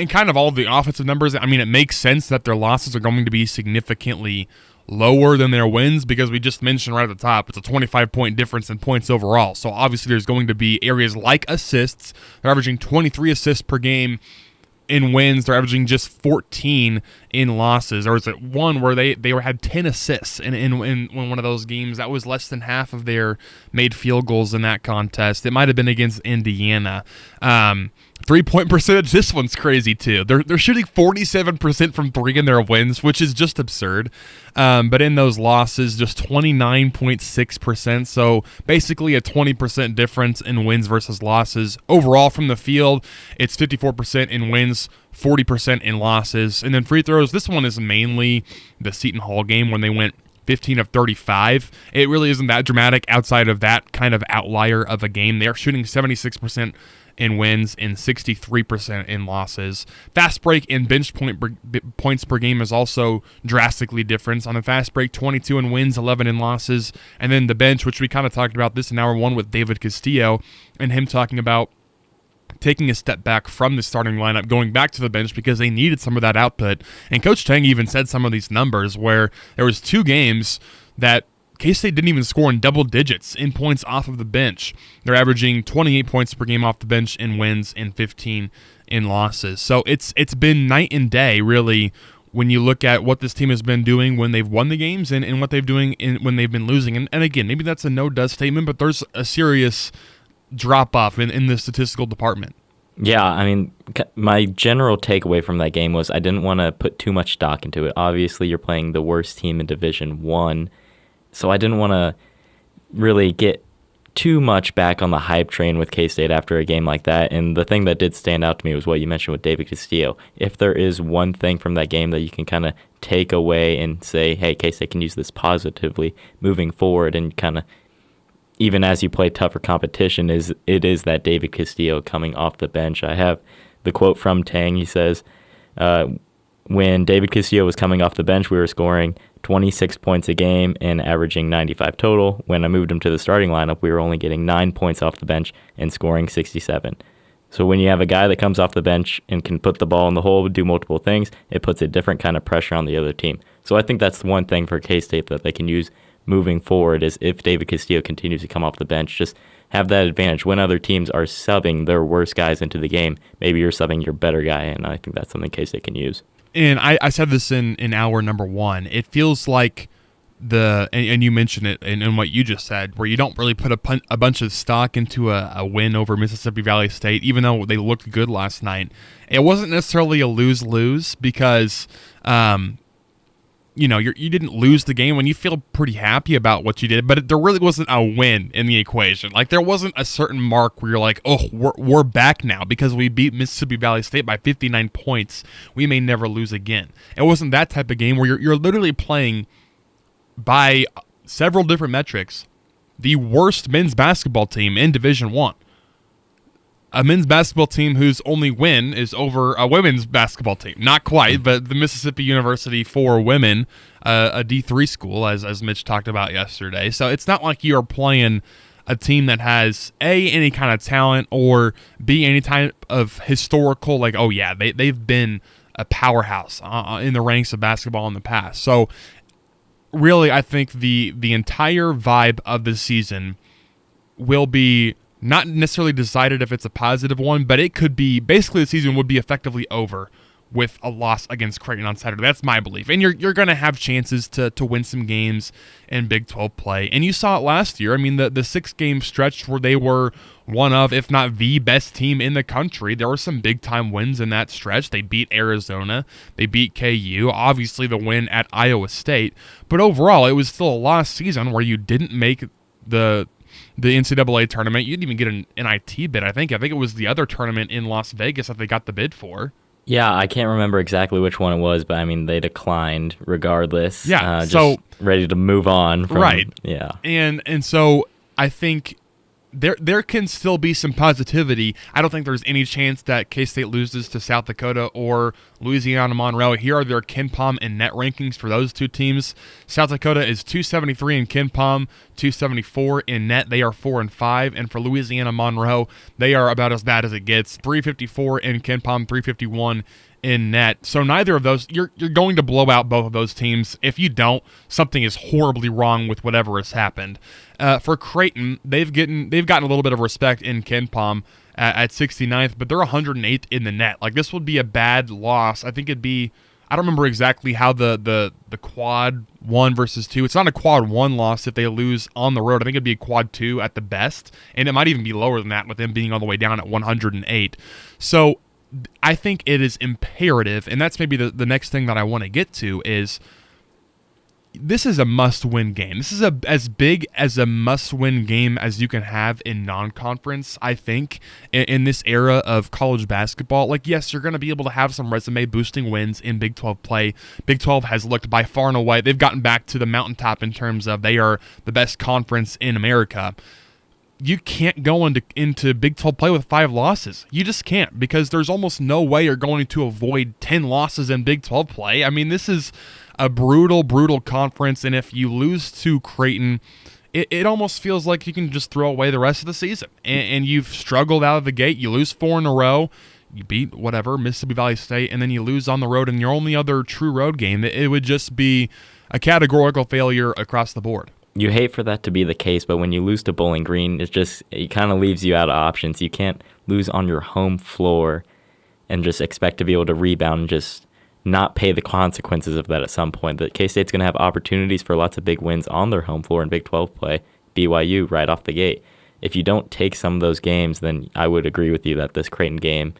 [SPEAKER 2] kind of all the offensive numbers, it makes sense that their losses are going to be significantly lower than their wins because we just mentioned right at the top, it's a 25-point difference in points overall. So obviously there's going to be areas like assists. They're averaging 23 assists per game. in wins. They're averaging just 14 in losses. Or was it one where they had 10 assists in one of those games? That was less than half of their made field goals in that contest. It might have been against Indiana. 3-point percentage, this one's crazy too. They're shooting 47% from three in their wins, which is just absurd. But in those losses, just 29.6%. So basically a 20% difference in wins versus losses. Overall from the field, it's 54% in wins, 40% in losses. And then free throws, this one is mainly the Seton Hall game when they went 15 of 35. It really isn't that dramatic outside of that kind of outlier of a game. They're shooting 76% in wins and 63% in losses. Fast break and bench points per game is also drastically different. On the fast break, 22 in wins, 11 in losses. And then the bench, which we kind of talked about this in hour one with David Castillo and him talking about taking a step back from the starting lineup, going back to the bench because they needed some of that output. And Coach Tang even said some of these numbers where there was 2 games that K-State didn't even score in double digits in points off of the bench. They're averaging 28 points per game off the bench in wins and 15 in losses. So it's been night and day, really, when you look at what this team has been doing when they've won the games and what they've doing when they've been losing. And again, maybe that's a no-does statement, but there's a serious drop-off in the statistical department.
[SPEAKER 16] Yeah, I mean, my general takeaway from that game was I didn't want to put too much stock into it. Obviously, you're playing the worst team in Division I, so I didn't want to really get too much back on the hype train with K-State after a game like that. And the thing that did stand out to me was what you mentioned with David Castillo. If there is one thing from that game that you can kind of take away and say, hey, K-State can use this positively moving forward and kind of even as you play tougher competition, is that David Castillo coming off the bench. I have the quote from Tang. He says, when David Castillo was coming off the bench, we were scoring 26 points a game and averaging 95 total. When I moved him to the starting lineup, we were only getting 9 points off the bench and scoring 67. So when you have a guy that comes off the bench and can put the ball in the hole, do multiple things, it puts a different kind of pressure on the other team. So I think that's one thing for K-State that they can use moving forward is if David Castillo continues to come off the bench, just have that advantage. When other teams are subbing their worst guys into the game, maybe you're subbing your better guy, and I think that's something K-State can use.
[SPEAKER 2] And I said this in hour number one. It feels like and you mentioned it in what you just said, where you don't really put a bunch of stock into a win over Mississippi Valley State, even though they looked good last night. It wasn't necessarily a lose-lose because you didn't lose the game when you feel pretty happy about what you did, but there really wasn't a win in the equation. Like there wasn't a certain mark where you're like, oh, we're back now because we beat Mississippi Valley State by 59 points. We may never lose again. It wasn't that type of game where you're literally playing by several different metrics the worst men's basketball team in Division I. A men's basketball team whose only win is over a women's basketball team. Not quite, but the Mississippi University for women, a D3 school, as Mitch talked about yesterday. So it's not like you're playing a team that has, A, any kind of talent, or B, any type of historical, like, oh yeah, they've been a powerhouse in the ranks of basketball in the past. So really, I think the entire vibe of the season will be not necessarily decided if it's a positive one, but it could be, basically the season would be effectively over with a loss against Creighton on Saturday. That's my belief. And you're going to have chances to win some games in Big 12 play. And you saw it last year. I mean, the 6-game stretch where they were one of, if not the best team in the country, there were some big-time wins in that stretch. They beat Arizona. They beat KU. Obviously, the win at Iowa State. But overall, it was still a lost season where you didn't make the NCAA tournament. You didn't even get an NIT bid, I think. I think it was the other tournament in Las Vegas that they got the bid for.
[SPEAKER 16] Yeah, I can't remember exactly which one it was, but I mean, they declined regardless.
[SPEAKER 2] Yeah,
[SPEAKER 16] just ready to move on.
[SPEAKER 2] Right.
[SPEAKER 16] Yeah.
[SPEAKER 2] And so I think there can still be some positivity. I don't think there's any chance that K-State loses to South Dakota or Louisiana Monroe. Here are their KenPom and net rankings for those two teams. South Dakota is 273 in KenPom, 274 in net. They are 4-5. And for Louisiana Monroe, they are about as bad as it gets. 354 in KenPom, 351 in net. So neither of those, you're going to blow out both of those teams. If you don't, something is horribly wrong with whatever has happened. For Creighton, they've gotten a little bit of respect in KenPom at 69th, but they're 108th in the net. Like, this would be a bad loss. I think it'd be, I don't remember exactly how the quad 1 versus 2. It's not a quad 1 loss if they lose on the road. I think it'd be a quad 2 at the best, and it might even be lower than that with them being all the way down at 108. So I think it is imperative, and that's maybe the next thing that I want to get to is this is a must-win game. This is as big as a must-win game as you can have in non-conference, I think, in this era of college basketball. Like, yes, you're going to be able to have some resume-boosting wins in Big 12 play. Big 12 has looked by far and away. They've gotten back to the mountaintop in terms of they are the best conference in America. You can't go into Big 12 play with 5 losses. You just can't, because there's almost no way you're going to avoid 10 losses in Big 12 play. I mean, this is a brutal, brutal conference, and if you lose to Creighton, it almost feels like you can just throw away the rest of the season. And you've struggled out of the gate. You lose 4 in a row. You beat, Mississippi Valley State, and then you lose on the road in your only other true road game. It would just be a categorical failure across the board.
[SPEAKER 16] You hate for that to be the case, but when you lose to Bowling Green, it kind of leaves you out of options. You can't lose on your home floor and just expect to be able to rebound and just not pay the consequences of that at some point. That K-State's going to have opportunities for lots of big wins on their home floor in Big 12 play. BYU right off the gate. If you don't take some of those games, then I would agree with you that this Creighton game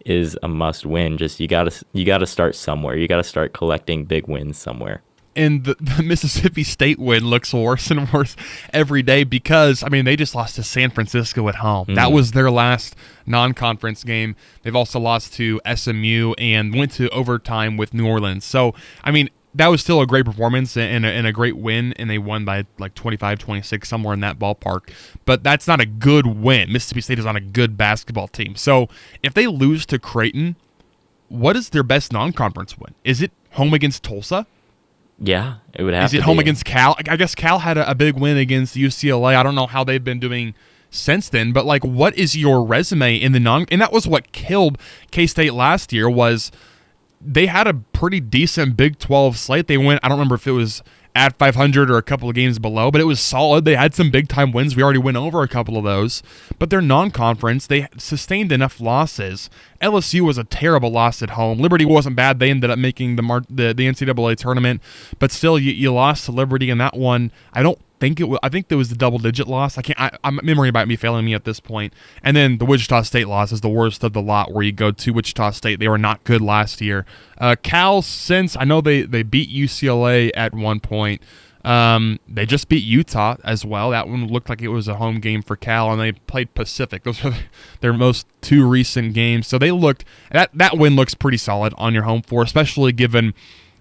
[SPEAKER 16] is a must-win. Just you got to start somewhere. You got to start collecting big wins somewhere.
[SPEAKER 2] And the Mississippi State win looks worse and worse every day because, I mean, they just lost to San Francisco at home. That was their last non-conference game. They've also lost to SMU and went to overtime with New Orleans. So, I mean, that was still a great performance and a great win, and they won by like 25-26, somewhere in that ballpark. But that's not a good win. Mississippi State is not a good basketball team. So if they lose to Creighton, what is their best non-conference win? Is it home against Tulsa?
[SPEAKER 16] Yeah, it would have to be.
[SPEAKER 2] Is it home against Cal? I guess Cal had a big win against UCLA. I don't know how they've been doing since then, but like, what is your resume in the and that was what killed K-State last year, was they had a pretty decent Big 12 slate. They went, I don't remember if it was at 500 or a couple of games below, but it was solid. They had some big-time wins. We already went over a couple of those. But their non-conference, they sustained enough losses. LSU was a terrible loss at home. Liberty wasn't bad. They ended up making the NCAA tournament. But still, you lost to Liberty in that one. I think there was the double-digit loss. I'm memory might be failing me at this point. And then the Wichita State loss is the worst of the lot, where you go to Wichita State. They were not good last year. Cal, since I know they beat UCLA at one point, they just beat Utah as well. That one looked like it was a home game for Cal, and they played Pacific. Those are their most 2 recent games. So they looked that win looks pretty solid on your home floor, especially given.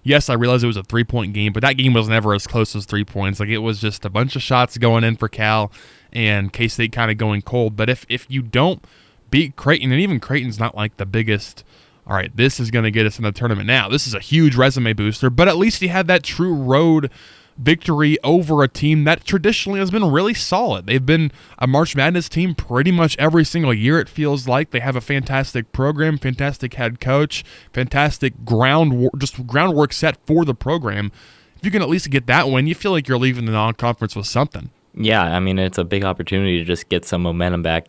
[SPEAKER 2] Yes, I realize it was a 3-point game, but that game was never as close as 3 points. Like, it was just a bunch of shots going in for Cal and K-State kind of going cold. But if you don't beat Creighton, and even Creighton's not like the biggest, all right, this is going to get us in the tournament now. This is a huge resume booster, but at least he had that true road victory over a team that traditionally has been really solid. They've been a March Madness team pretty much every single year, it feels like. They have a fantastic program, fantastic head coach, fantastic groundwork set for the program. If you can at least get that win, you feel like you're leaving the non-conference with something.
[SPEAKER 16] Yeah, I mean, it's a big opportunity to just get some momentum back.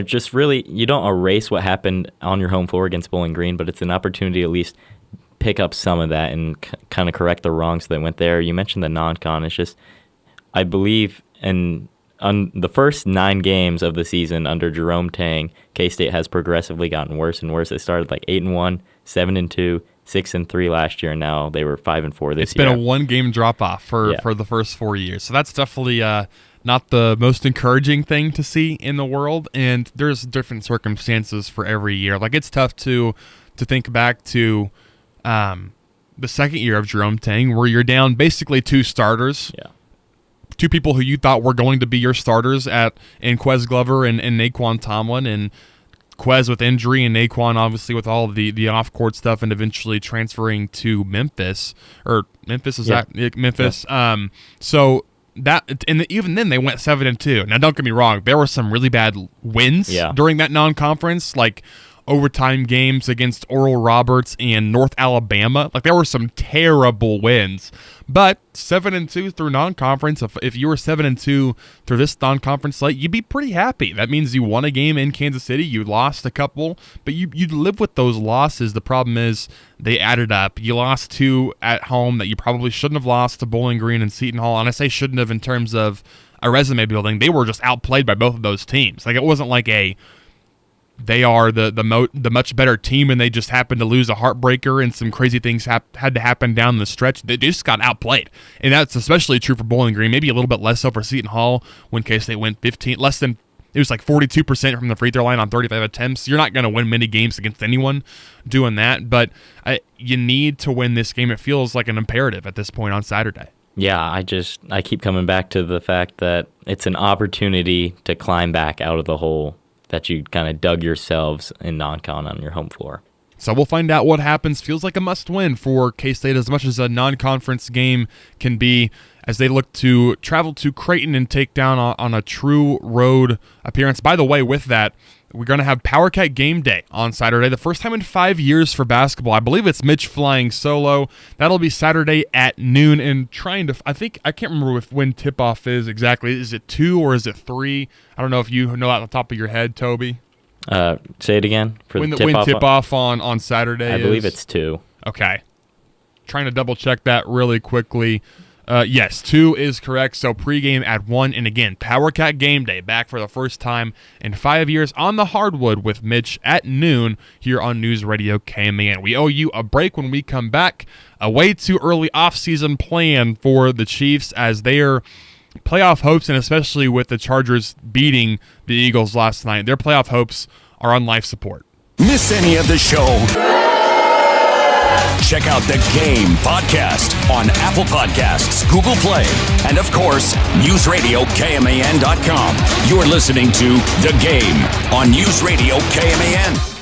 [SPEAKER 16] Just really, you don't erase what happened on your home floor against Bowling Green, but it's an opportunity to at least pick up some of that and kind of correct the wrongs that went there. You mentioned the non-con. It's just, I believe, on the first 9 games of the season under Jerome Tang, K-State has progressively gotten worse and worse. They started like 8-1, 7-2, 6-3 last year, and now they were 5-4 this year.
[SPEAKER 2] It's been a 1-game drop-off for the first 4 years. So that's definitely not the most encouraging thing to see in the world, and there's different circumstances for every year. Like, it's tough to think back to the second year of Jerome Tang, where you're down basically 2 starters.
[SPEAKER 16] Yeah.
[SPEAKER 2] 2 people who you thought were going to be your starters in Quez Glover and Naquan Tomlin, and Quez with injury and Naquan obviously with all of the off-court stuff, and eventually transferring to Memphis. Memphis. Yeah. So that, and even then they went 7-2. Now, don't get me wrong, there were some really bad wins during that non-conference, like overtime games against Oral Roberts and North Alabama. Like, there were some terrible wins. But 7-2 through non-conference, if you were 7-2 through this non-conference slate, you'd be pretty happy. That means you won a game in Kansas City, you lost a couple, but you'd live with those losses. The problem is they added up. You lost 2 at home that you probably shouldn't have lost to Bowling Green and Seton Hall, and I say shouldn't have in terms of a resume building. They were just outplayed by both of those teams. Like, it wasn't like they are the much better team and they just happened to lose a heartbreaker and some crazy things had to happen down the stretch. They just got outplayed. And that's especially true for Bowling Green, maybe a little bit less so for Seton Hall when K-State went 15, less than, it was like 42% from the free throw line on 35 attempts. You're not going to win many games against anyone doing that, but you need to win this game. It feels like an imperative at this point on Saturday.
[SPEAKER 16] Yeah, I keep coming back to the fact that it's an opportunity to climb back out of the hole that you kind of dug yourselves in non-con on your home floor.
[SPEAKER 2] So we'll find out what happens. Feels like a must-win for K-State as much as a non-conference game can be, as they look to travel to Creighton and take down on a true road appearance. By the way, with that, we're going to have Power Cat Game Day on Saturday, the first time in 5 years for basketball. I believe it's Mitch flying solo. That'll be Saturday at noon, and I can't remember when tip-off is exactly. Is it 2 or is it 3? I don't know if you know out the top of your head, Toby.
[SPEAKER 16] Say it again.
[SPEAKER 2] When tip-off on Saturday
[SPEAKER 16] I believe it's 2.
[SPEAKER 2] Okay. Trying to double-check that really quickly. Yes, 2 is correct, so pregame at 1. And again, Power Cat Game Day back for the first time in 5 years on the hardwood with Mitch at noon here on News Radio KMAN. We owe you a break when we come back. A way too early offseason plan for the Chiefs as their playoff hopes, and especially with the Chargers beating the Eagles last night, their playoff hopes are on life support.
[SPEAKER 1] Miss any of the show? Check out The Game podcast on Apple Podcasts, Google Play, and of course, NewsRadioKMAN.com. You're listening to The Game on News Radio KMAN.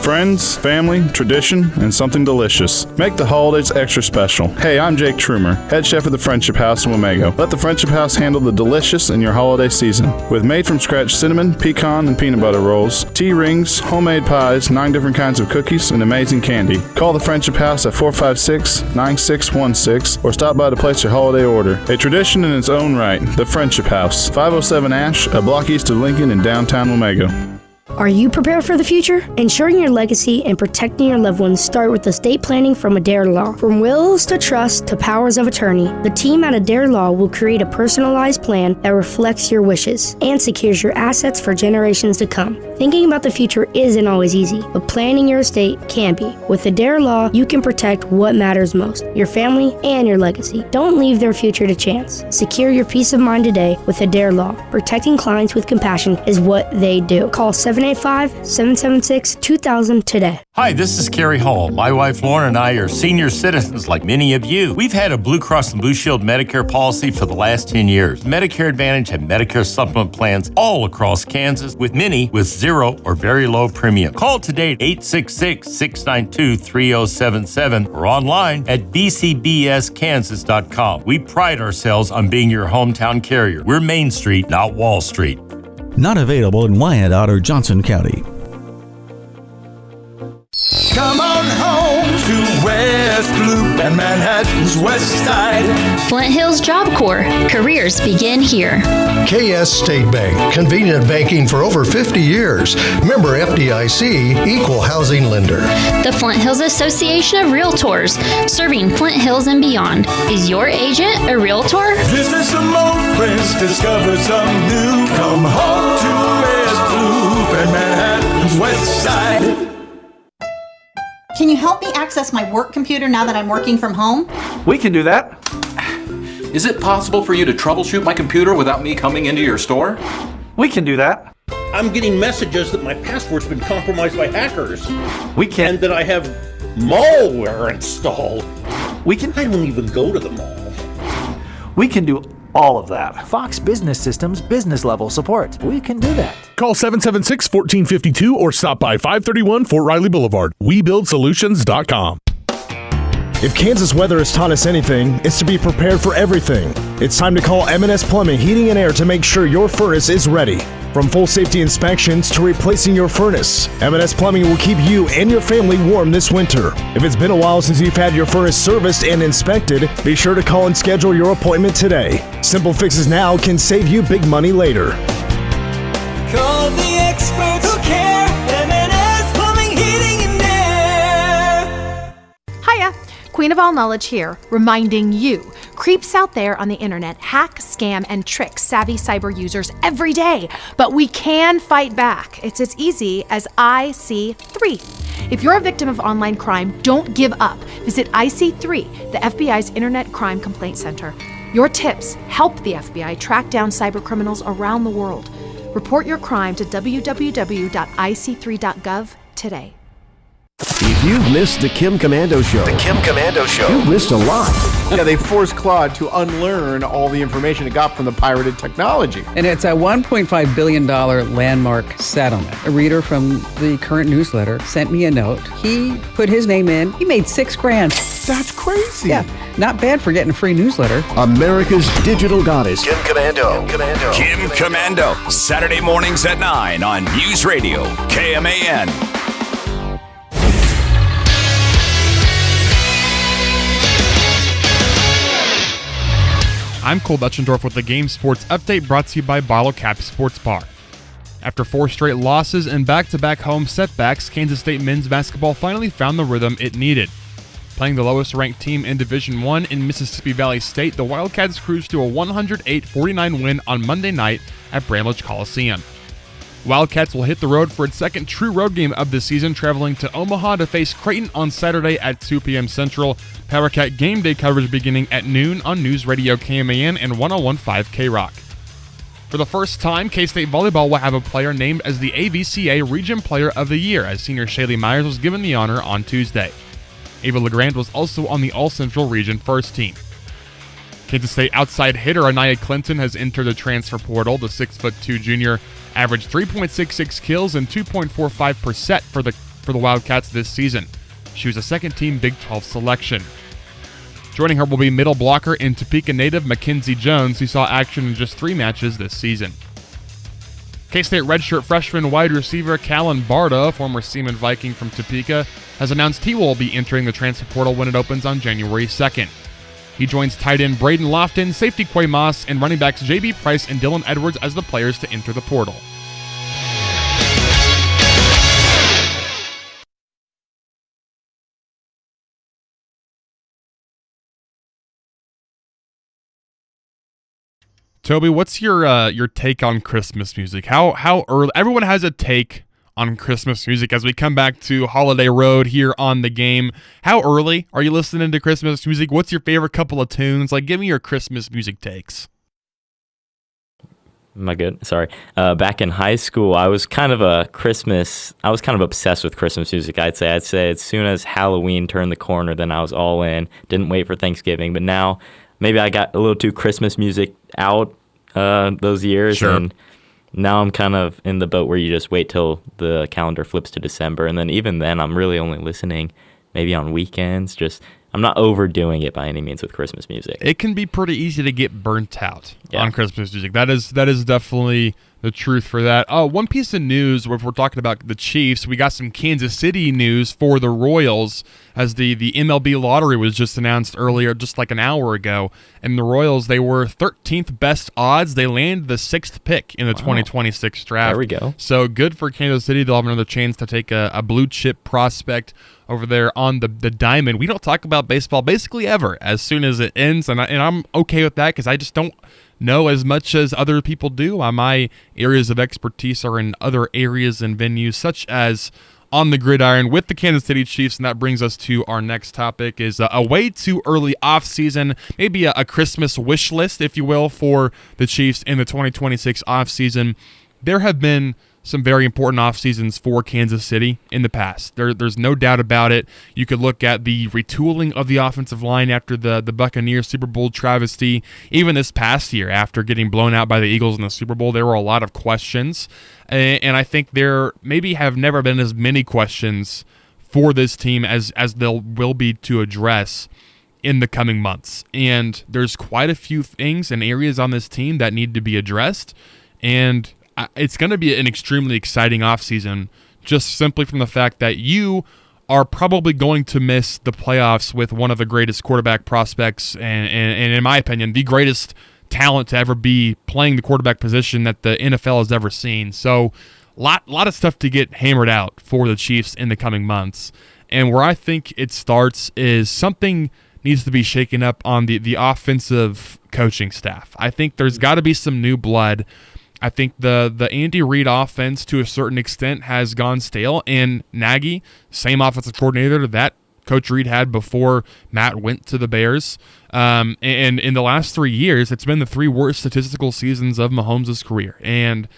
[SPEAKER 3] Friends, family, tradition, and something delicious. Make the holidays extra special. Hey, I'm Jake Trumer, head chef at the Friendship House in Wamego. Let the Friendship House handle the delicious in your holiday season. With made-from-scratch cinnamon, pecan, and peanut butter rolls, tea rings, homemade pies, 9 different kinds of cookies, and amazing candy. Call the Friendship House at 456-9616 or stop by to place your holiday order. A tradition in its own right, the Friendship House, 507 Ash, a block east of Lincoln in downtown Wamego.
[SPEAKER 17] Are you prepared for the future? Ensuring your legacy and protecting your loved ones start with estate planning from Adair Law. From wills to trust to powers of attorney, the team at Adair Law will create a personalized plan that reflects your wishes and secures your assets for generations to come. Thinking about the future isn't always easy, but planning your estate can be. With Adair Law, you can protect what matters most, your family and your legacy. Don't leave their future to chance. Secure your peace of mind today with Adair Law. Protecting clients with compassion is what they do. Call 785-776-2000 today.
[SPEAKER 18] Hi, this is Carrie Hall. My wife Lauren and I are senior citizens like many of you. We've had a Blue Cross and Blue Shield Medicare policy for the last 10 years. Medicare Advantage and Medicare Supplement plans all across Kansas, with many with zero or very low premium. Call today at 866-692-3077 or online at bcbskansas.com. We pride ourselves on being your hometown carrier. We're Main Street, not Wall Street.
[SPEAKER 19] Not available in Wyandotte or Johnson County.
[SPEAKER 20] Come on home to West Loop and Manhattan's West Side.
[SPEAKER 21] Flint Hills Job Corps. Careers begin here.
[SPEAKER 22] KS State Bank. Convenient banking for over 50 years. Member FDIC, equal housing lender.
[SPEAKER 21] The Flint Hills Association of Realtors. Serving Flint Hills and beyond. Is your agent a realtor?
[SPEAKER 20] Visit some old friends, discover some new. Come home to West Loop and Manhattan's West Side.
[SPEAKER 28] Can you help me access my work computer now that I'm working from home?
[SPEAKER 29] We can do that. Is it possible for you to troubleshoot my computer without me coming into your store? We can do that.
[SPEAKER 30] I'm getting messages that my password's been compromised by hackers.
[SPEAKER 29] We can.
[SPEAKER 30] And that I have malware installed.
[SPEAKER 29] We can.
[SPEAKER 30] I don't even go to the mall.
[SPEAKER 29] We can do all of that.
[SPEAKER 31] Fox Business Systems business level support. We can do that.
[SPEAKER 25] Call 776-1452 or stop by 531 Fort Riley Boulevard. WeBuildSolutions.com.
[SPEAKER 4] If Kansas weather has taught us anything, it's to be prepared for everything. It's time to call M&S Plumbing, Heating and Air to make sure your furnace is ready. From full safety inspections to replacing your furnace, M&S Plumbing will keep you and your family warm this winter. If it's been a while since you've had your furnace serviced and inspected, be sure to call and schedule your appointment today. Simple fixes now can save you big money later.
[SPEAKER 20] Call the experts who care. M&S Plumbing, Heating, and Air.
[SPEAKER 5] Hiya, Queen of All Knowledge here, reminding you, creeps out there on the internet hack, scam, and trick savvy cyber users every day, but we can fight back. It's as easy as IC3. If you're a victim of online crime, don't give up. Visit IC3, the FBI's Internet Crime Complaint Center. Your tips help the FBI track down cyber criminals around the world. Report your crime to www.ic3.gov today.
[SPEAKER 6] If you've missed the Kim Commando Show, you've missed a lot.
[SPEAKER 7] Yeah, they forced Claude to unlearn all the information it got from the pirated technology.
[SPEAKER 8] And it's a $1.5 billion landmark settlement. A reader from the current newsletter sent me a note. He put his name in. He made $6,000.
[SPEAKER 7] That's crazy.
[SPEAKER 8] Yeah, not bad for getting a free newsletter.
[SPEAKER 6] America's digital goddess, Kim Commando.
[SPEAKER 1] Kim Commando, Saturday mornings at 9 on News Radio, KMAN.
[SPEAKER 2] I'm Cole Betchendorf with the Game Sports Update brought to you by Bottle Cap Sports Bar. After 4 straight losses and back-to-back home setbacks, Kansas State men's basketball finally found the rhythm it needed. Playing the lowest-ranked team in Division I in Mississippi Valley State, the Wildcats cruised to a 108-49 win on Monday night at Bramlage Coliseum. Wildcats will hit the road for its second true road game of the season, traveling to Omaha to face Creighton on Saturday at 2 p.m. Central. PowerCat game day coverage beginning at noon on News Radio KMAN and 101.5 K-Rock. For the first time, K-State Volleyball will have a player named as the AVCA Region Player of the Year, as senior Shaylee Myers was given the honor on Tuesday. Ava LeGrand was also on the All-Central Region First Team. Kansas State outside hitter Anaya Clinton has entered the transfer portal. The 6'2" junior averaged 3.66 kills and 2.45% for the Wildcats this season. She was a second-team Big 12 selection. Joining her will be middle blocker and Topeka native Mackenzie Jones, who saw action in just 3 matches this season. K-State redshirt freshman wide receiver Callan Barta, former Seaman Viking from Topeka, has announced he will be entering the transfer portal when it opens on January 2nd. He joins tight end Braden Lofton, safety Quay Moss, and running backs J.B. Price and Dylan Edwards as the players to enter the portal. Toby, what's your take on Christmas music? How early? Everyone has a take on Christmas music as we come back to Holiday Road here on the game. How early are you listening to Christmas music? What's your favorite couple of tunes? Like, give me your Christmas music takes.
[SPEAKER 16] Am I good? Sorry. Back in high school, I was kind of obsessed with Christmas music, I'd say as soon as Halloween turned the corner, then I was all in. Didn't wait for Thanksgiving. But now, maybe I got a little too Christmas music out those years.
[SPEAKER 2] Sure.
[SPEAKER 16] And now I'm kind of in the boat where you just wait till the calendar flips to December. And then even then, I'm really only listening maybe on weekends. I'm not overdoing it by any means with Christmas music.
[SPEAKER 2] It can be pretty easy to get burnt out on Christmas music. That is definitely the truth for that. One piece of news, if we're talking about the Chiefs, we got some Kansas City news for the Royals, as the MLB lottery was just announced earlier, just like an hour ago. And the Royals, they were 13th best odds. They landed the 6th pick in the 2026 draft.
[SPEAKER 16] There we go.
[SPEAKER 2] So good for Kansas City. They'll have another chance to take a blue chip prospect over there on the diamond. We don't talk about baseball basically ever as soon as it ends, and I'm okay with that because I just don't know as much as other people do. My areas of expertise are in other areas and venues, such as on the gridiron with the Kansas City Chiefs, and that brings us to our next topic, is a way too early offseason, maybe a Christmas wish list, if you will, for the Chiefs in the 2026 offseason. There have been some very important off seasons for Kansas City in the past. There's no doubt about it. You could look at the retooling of the offensive line after the Buccaneers Super Bowl travesty. Even this past year, after getting blown out by the Eagles in the Super Bowl, there were a lot of questions. And I think there maybe have never been as many questions for this team as there will be to address in the coming months. And there's quite a few things and areas on this team that need to be addressed. And it's going to be an extremely exciting offseason, just simply from the fact that you are probably going to miss the playoffs with one of the greatest quarterback prospects and in my opinion, the greatest talent to ever be playing the quarterback position that the NFL has ever seen. So lot of stuff to get hammered out for the Chiefs in the coming months. And where I think it starts is something needs to be shaken up on the offensive coaching staff. I think there's got to be some new blood. I think the Andy Reid offense to a certain extent has gone stale, and Nagy, same offensive coordinator that Coach Reid had before Matt went to the Bears. And in the last 3 years, it's been the 3 worst statistical seasons of Mahomes' career. And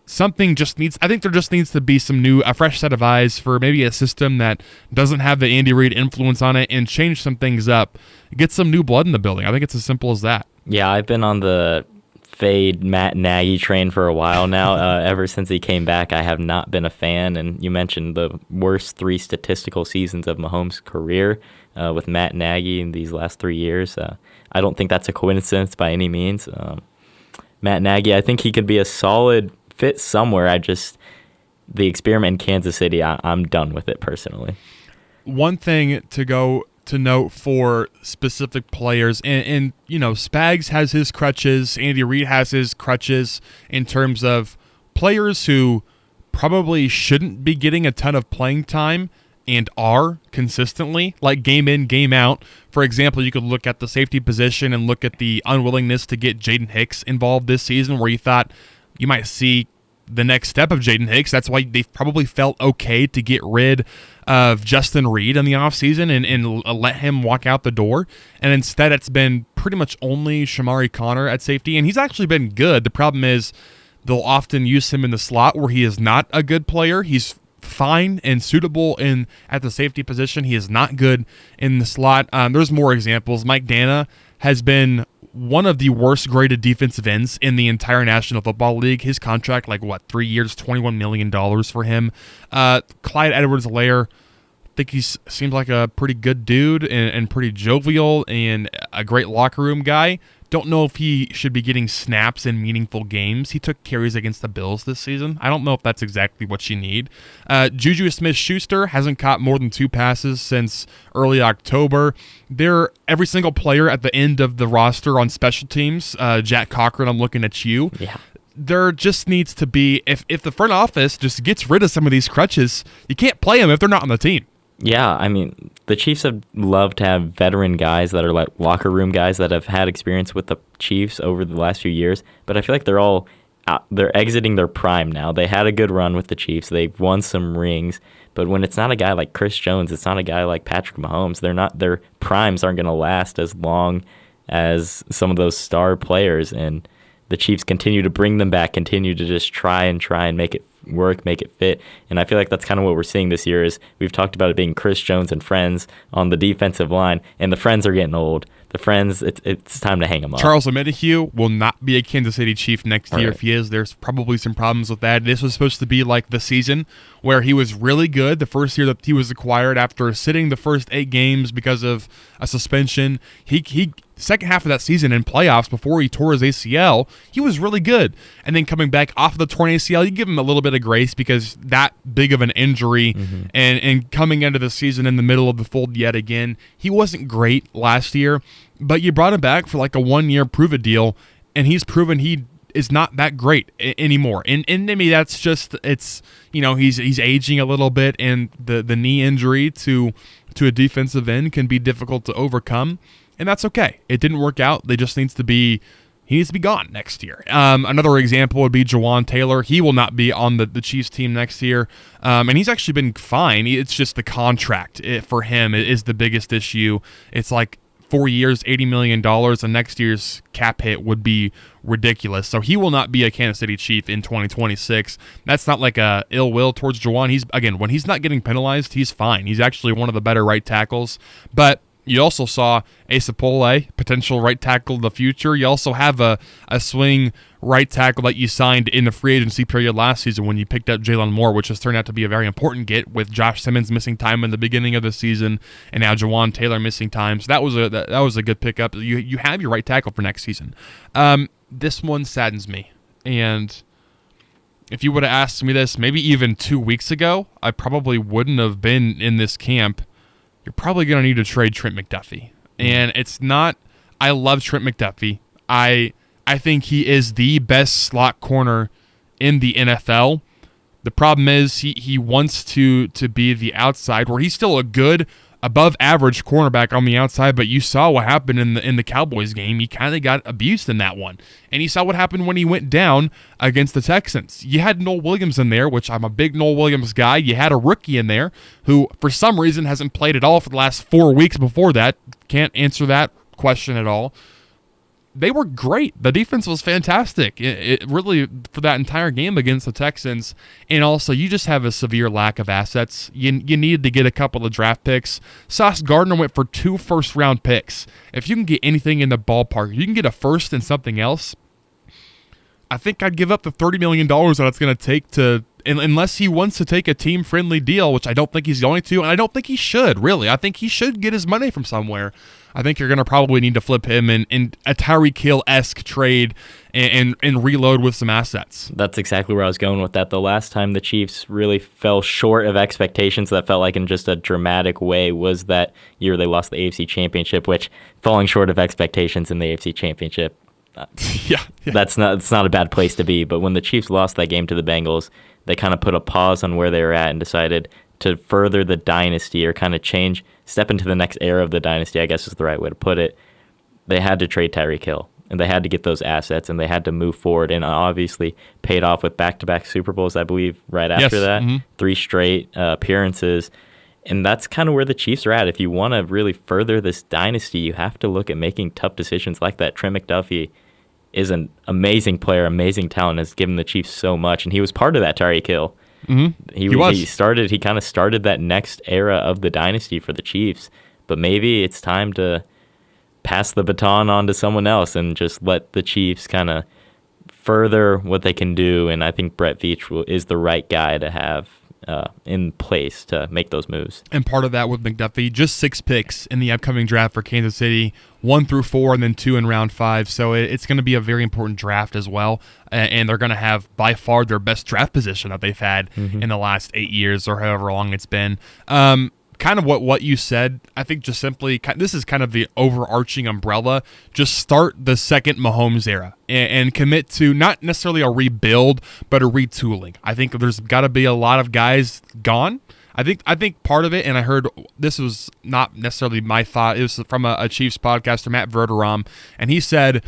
[SPEAKER 2] something just needs, I think there just needs to be a fresh set of eyes for maybe a system that doesn't have the Andy Reid influence on it and change some things up. Get some new blood in the building. I think it's as simple as that.
[SPEAKER 16] Yeah, I've been on the fade Matt Nagy train for a while now. Ever since he came back, I have not been a fan. And you mentioned the worst 3 statistical seasons of Mahomes' career with Matt Nagy in these last 3 years. I don't think that's a coincidence by any means. Matt Nagy, I think he could be a solid fit somewhere. The experiment in Kansas City, I'm done with it personally.
[SPEAKER 2] One thing to note for specific players, and Spags has his crutches, Andy Reid has his crutches in terms of players who probably shouldn't be getting a ton of playing time and are consistently, like game in, game out. For example, you could look at the safety position and look at the unwillingness to get Jaden Hicks involved this season, where you thought you might see the next step of Jaden Hicks. That's why they probably felt okay to get rid of Justin Reed in the offseason and let him walk out the door. And instead, it's been pretty much only Shamari Connor at safety, and he's actually been good. The problem is they'll often use him in the slot where he is not a good player. He's fine and suitable at the safety position. He is not good in the slot. There's more examples. Mike Dana has been one of the worst graded defensive ends in the entire National Football League. His contract, 3 years, $21 million for him. Clyde Edwards-Helaire, I think he seems like a pretty good dude and pretty jovial and a great locker room guy. Don't know if he should be getting snaps in meaningful games. He took carries against the Bills this season. I don't know if that's exactly what you need. Juju Smith-Schuster hasn't caught more than 2 passes since early October. Every single player at the end of the roster on special teams, Jack Cochran, I'm looking at you.
[SPEAKER 16] Yeah.
[SPEAKER 2] There just needs to be, if the front office just gets rid of some of these crutches, you can't play them if they're not on the team.
[SPEAKER 16] Yeah, I mean, the Chiefs have loved to have veteran guys that are like locker room guys that have had experience with the Chiefs over the last few years, but I feel like they're exiting their prime now. They had a good run with the Chiefs. They've won some rings, but when it's not a guy like Chris Jones, it's not a guy like Patrick Mahomes, their primes aren't going to last as long as some of those star players, and the Chiefs continue to bring them back, continue to just try and make it work, make it fit. And I feel like that's kind of what we're seeing this year is we've talked about it being Chris Jones and friends on the defensive line, and the friends are getting old. The friends, it's time to hang them up.
[SPEAKER 2] Charles Omenihu will not be a Kansas City Chief next year.
[SPEAKER 16] Right.
[SPEAKER 2] If he is, there's probably some problems with that. This was supposed to be like the season where he was really good the first year that he was acquired after sitting the first 8 games because of a suspension. He second half of that season in playoffs before he tore his ACL, he was really good. And then coming back off of the torn ACL, you give him a little bit of grace because that big of an injury and coming into the season in the middle of the fold yet again, he wasn't great last year, but you brought him back for like a 1-year prove-it deal, and he's proven he is not that great anymore. And maybe that's just, it's, he's aging a little bit, and the knee injury to a defensive end can be difficult to overcome. And that's okay. It didn't work out. He needs to be gone next year. Another example would be Jawan Taylor. He will not be on the Chiefs team next year. And he's actually been fine. It's just the contract for him is the biggest issue. It's like 4 years, $80 million, and next year's cap hit would be ridiculous. So he will not be a Kansas City Chief in 2026. That's not like a ill will towards Jawan. When he's not getting penalized, he's fine. He's actually one of the better right tackles. But you also saw Asa Pole, potential right tackle of the future. You also have a swing right tackle that you signed in the free agency period last season when you picked up Jalen Moore, which has turned out to be a very important get with Josh Simmons missing time in the beginning of the season and now Jawan Taylor missing time. So that was a good pickup. You have your right tackle for next season. This one saddens me, and if you would have asked me this maybe even 2 weeks ago, I probably wouldn't have been in this camp. You're probably going to need to trade Trent McDuffie. And it's not, I love Trent McDuffie. I think he is the best slot corner in the NFL. The problem is he wants to be the outside, where he's still a good, above average cornerback on the outside, but you saw what happened in the Cowboys game. He kind of got abused in that one. And you saw what happened when he went down against the Texans. You had Noel Williams in there, which I'm a big Noel Williams guy. You had a rookie in there who, for some reason, hasn't played at all for the last 4 weeks before that. Can't answer that question at all. They were great. The defense was fantastic. It really, for that entire game against the Texans. And also, you just have a severe lack of assets. You needed to get a couple of draft picks. Sauce Gardner went for 2 first-round picks. If you can get anything in the ballpark, you can get a first and something else. I think I'd give up the $30 million that it's going to take to, unless he wants to take a team-friendly deal, which I don't think he's going to, and I don't think he should, really. I think he should get his money from somewhere. I think you're going to probably need to flip him in a Tyreek Hill-esque trade and reload with some assets.
[SPEAKER 16] That's exactly where I was going with that. The last time the Chiefs really fell short of expectations that felt like in just a dramatic way was that year they lost the AFC Championship, which falling short of expectations in the AFC Championship,
[SPEAKER 2] yeah.
[SPEAKER 16] It's not a bad place to be. But when the Chiefs lost that game to the Bengals, they kind of put a pause on where they were at and decided to further the dynasty or kind of step into the next era of the dynasty, I guess is the right way to put it. They had to trade Tyreek Hill, and they had to get those assets, and they had to move forward, and obviously paid off with back-to-back Super Bowls, I believe, right after that. Mm-hmm. 3 straight appearances, and that's kind of where the Chiefs are at. If you want to really further this dynasty, you have to look at making tough decisions like that. Trent McDuffie is an amazing player, amazing talent, has given the Chiefs so much, and he was part of that Tyreek Hill.
[SPEAKER 2] Mm-hmm.
[SPEAKER 16] He kind of started that next era of the dynasty for the Chiefs, but maybe it's time to pass the baton on to someone else and just let the Chiefs kind of further what they can do, and I think Brett Veach is the right guy to have in place to make those moves.
[SPEAKER 2] And part of that with McDuffie, just 6 picks in the upcoming draft for Kansas City, 1 through 4 and then 2 in round 5. So it's going to be a very important draft as well. And they're going to have by far their best draft position that they've had in the last 8 years or however long it's been. Kind of what you said, I think just simply, this is kind of the overarching umbrella. Just start the second Mahomes era and commit to not necessarily a rebuild, but a retooling. I think there's got to be a lot of guys gone. I think part of it, and I heard this was not necessarily my thought, it was from a Chiefs podcaster, Matt Verderam, and he said,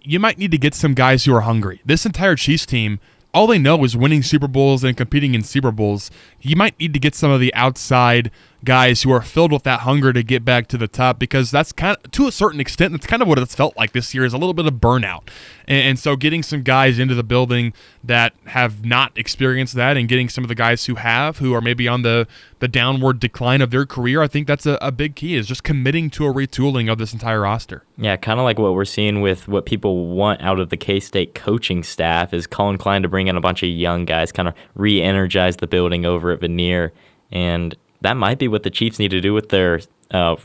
[SPEAKER 2] you might need to get some guys who are hungry. This entire Chiefs team, all they know is winning Super Bowls and competing in Super Bowls. You might need to get some of the outside guys who are filled with that hunger to get back to the top, because that's kind of, to a certain extent, that's kind of what it's felt like this year, is a little bit of burnout. And so getting some guys into the building that have not experienced that, and getting some of the guys who are maybe on the downward decline of their career, I think that's a big key, is just committing to a retooling of this entire roster.
[SPEAKER 16] Yeah, kind of like what we're seeing with what people want out of the K-State coaching staff is Colin Klein to bring in a bunch of young guys, kind of re-energize the building over at Veneer, and that might be what the Chiefs need to do with their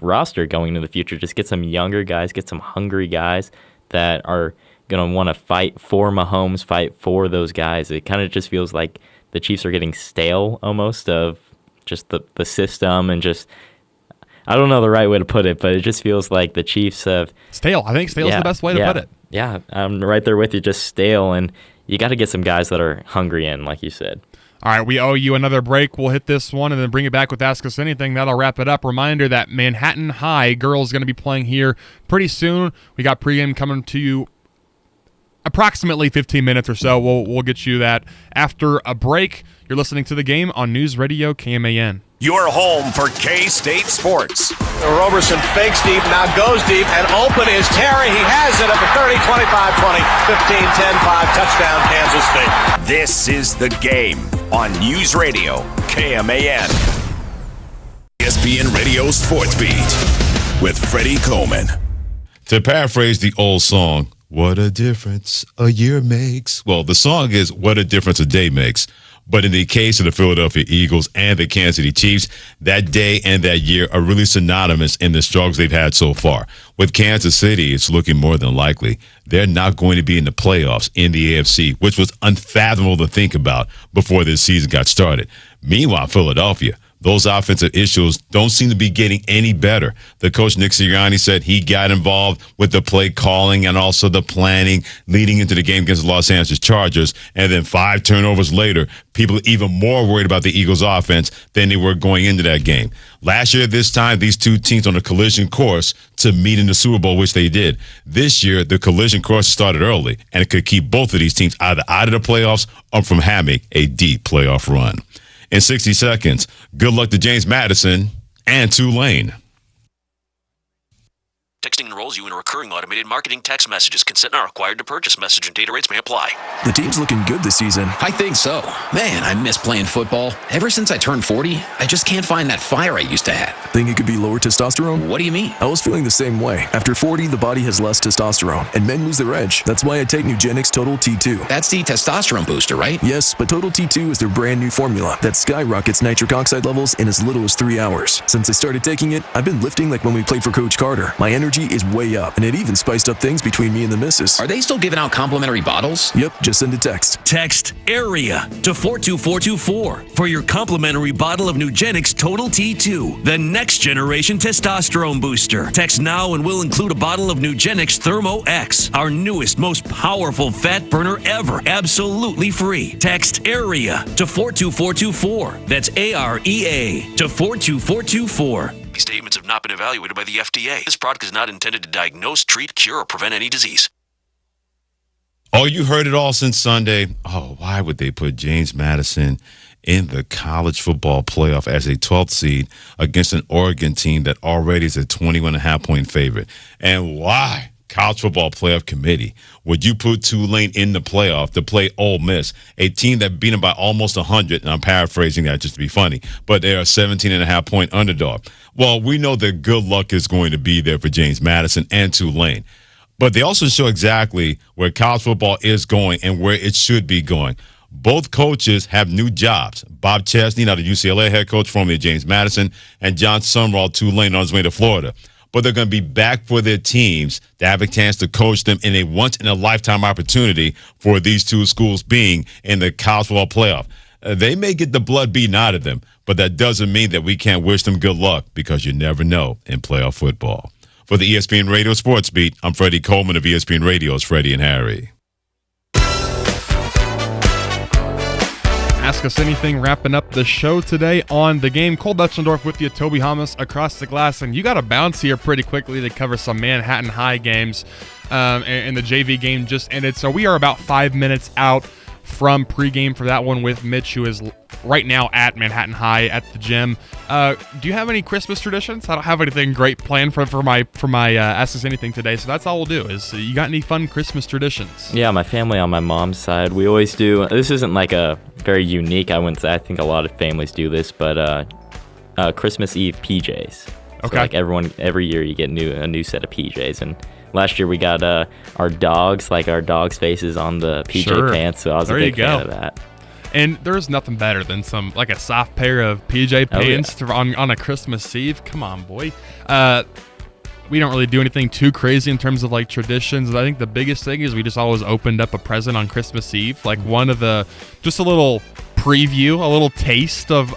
[SPEAKER 16] roster going into the future. Just get some younger guys, get some hungry guys that are going to want to fight for Mahomes, fight for those guys. It kind of just feels like the Chiefs are getting stale almost of just the system, and just, I don't know the right way to put it, but it just feels like the Chiefs have...
[SPEAKER 2] Stale. I think stale is the best way to put it.
[SPEAKER 16] Yeah, I'm right there with you, just stale, and you got to get some guys that are hungry in, like you said.
[SPEAKER 2] All right, we owe you another break. We'll hit this one and then bring it back with Ask Us Anything. That'll wrap it up. Reminder that Manhattan High girls going to be playing here pretty soon. We got pregame coming to you approximately 15 minutes or so. We'll get you that after a break. You're listening to The Game on News Radio KMAN.
[SPEAKER 1] Your home for K-State sports.
[SPEAKER 9] Roberson fakes deep, now goes deep, and open is Terry. He has it at the 30, 25, 20, 15, 10, 5, touchdown, Kansas State.
[SPEAKER 1] This is The Game on News Radio KMAN. ESPN Radio Sports Beat with Freddie Coleman.
[SPEAKER 10] To paraphrase the old song, what a difference a year makes. Well, the song is What a Difference a Day Makes. But in the case of the Philadelphia Eagles and the Kansas City Chiefs, that day and that year are really synonymous in the struggles they've had so far. With Kansas City, it's looking more than likely they're not going to be in the playoffs in the AFC, which was unfathomable to think about before this season got started. Meanwhile, Philadelphia, those offensive issues don't seem to be getting any better. The coach, Nick Sirianni, said he got involved with the play calling and also the planning leading into the game against the Los Angeles Chargers. And then 5 turnovers later, people are even more worried about the Eagles' offense than they were going into that game. Last year, this time, these two teams on a collision course to meet in the Super Bowl, which they did. This year, the collision course started early, and it could keep both of these teams either out of the playoffs or from having a deep playoff run. In 60 seconds, good luck to James Madison and Tulane.
[SPEAKER 3] Texting enrolls you in a recurring automated marketing text messages. Consent not required to purchase. Message and data rates may apply.
[SPEAKER 11] The team's looking good this season.
[SPEAKER 12] I think so. Man, I miss playing football. Ever since I turned 40, I just can't find that fire I used to have.
[SPEAKER 11] Think it could be lower testosterone?
[SPEAKER 12] What do you mean?
[SPEAKER 11] I was feeling the same way. After 40, the body has less testosterone, and men lose their edge. That's why I take Nugenix Total T2.
[SPEAKER 12] That's the testosterone booster, right?
[SPEAKER 11] Yes, but Total T2 is their brand new formula that skyrockets nitric oxide levels in as little as 3 hours. Since I started taking it, I've been lifting like when we played for Coach Carter. My energy is way up, and it even spiced up things between me and the missus.
[SPEAKER 12] Are they still giving out complimentary bottles?
[SPEAKER 11] Yep, just send a text.
[SPEAKER 13] Text AREA to 42424 for your complimentary bottle of Nugenix Total T2, the next generation testosterone booster. Text now and we'll include a bottle of Nugenix Thermo X, our newest, most powerful fat burner ever, absolutely free. Text AREA to 42424. That's AREA to 42424.
[SPEAKER 3] These statements have not been evaluated by the FDA. This product is not intended to diagnose, treat, cure, or prevent any disease.
[SPEAKER 10] Oh, you heard it all since Sunday. Oh, why would they put James Madison in the college football playoff as a 12th seed against an Oregon team that already is a 21.5-point favorite? And why, College Football Playoff Committee, would you put Tulane in the playoff to play Ole Miss, a team that beat them by almost 100, and I'm paraphrasing that just to be funny, but they are a 17.5-point underdog? Well, we know that good luck is going to be there for James Madison and Tulane. But they also show exactly where college football is going and where it should be going. Both coaches have new jobs. Bob Chesney, now the UCLA head coach, formerly of James Madison, and John Sumrall, Tulane, on his way to Florida. But they're going to be back for their teams to have a chance to coach them in a once-in-a-lifetime opportunity for these two schools being in the college football playoff. They may get the blood beaten out of them, but that doesn't mean that we can't wish them good luck, because you never know in playoff football. For the ESPN Radio Sports Beat, I'm Freddie Coleman of ESPN Radio's Freddie and Harry.
[SPEAKER 2] Ask Us Anything, wrapping up the show today on The Game. Cole Dutchendorf with you, Toby Hamas across the glass, and you got to bounce here pretty quickly to cover some Manhattan High games, and the JV game just ended, so we are about 5 minutes out from pregame for that one with Mitch, who is right now at Manhattan High at the gym. Do you have any Christmas traditions? I don't have anything great planned for my Ask Us Anything today, so that's all we'll do. Is you got any fun Christmas traditions?
[SPEAKER 16] Yeah, my family on my mom's side, we always do. This isn't like a very unique, I wouldn't say. I think a lot of families do this, but Christmas Eve PJs. So
[SPEAKER 2] okay.
[SPEAKER 16] Like every year you get a new set of PJs, and last year we got our dogs' faces on the PJ pants, so I was a big fan of that.
[SPEAKER 2] And there's nothing better than a soft pair of PJ pants on a Christmas Eve. Come on, boy. We don't really do anything too crazy in terms of like traditions. I think the biggest thing is we just always opened up a present on Christmas Eve, like just a little preview, a little taste of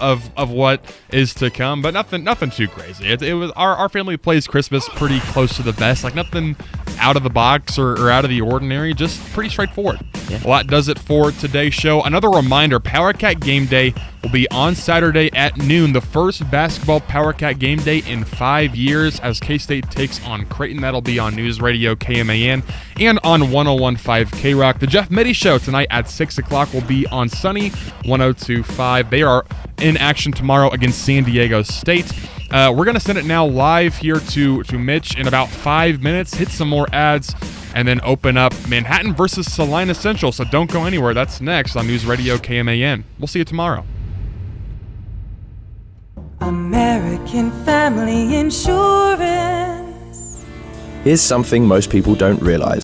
[SPEAKER 2] what is to come, but nothing too crazy. It was our family plays Christmas pretty close to the best, like nothing out of the box or out of the ordinary, just pretty straightforward. Yeah. Well, that does it for today's show. Another reminder, Power Cat Game Day will be on Saturday at noon, the first basketball Power Cat Game Day in 5 years as K-State takes on Creighton. That'll be on News Radio KMAN and on 101.5 K-Rock. The Jeff Mitty Show tonight at 6 o'clock will be on Sunny 102.5. They are in action tomorrow against San Diego State. We're going to send it now live here to Mitch in about 5 minutes, hit some more ads, and then open up Manhattan versus Salina Central. So don't go anywhere. That's next on News Radio KMAN. We'll see you tomorrow.
[SPEAKER 14] American Family Insurance.
[SPEAKER 15] Here's something most people don't realize.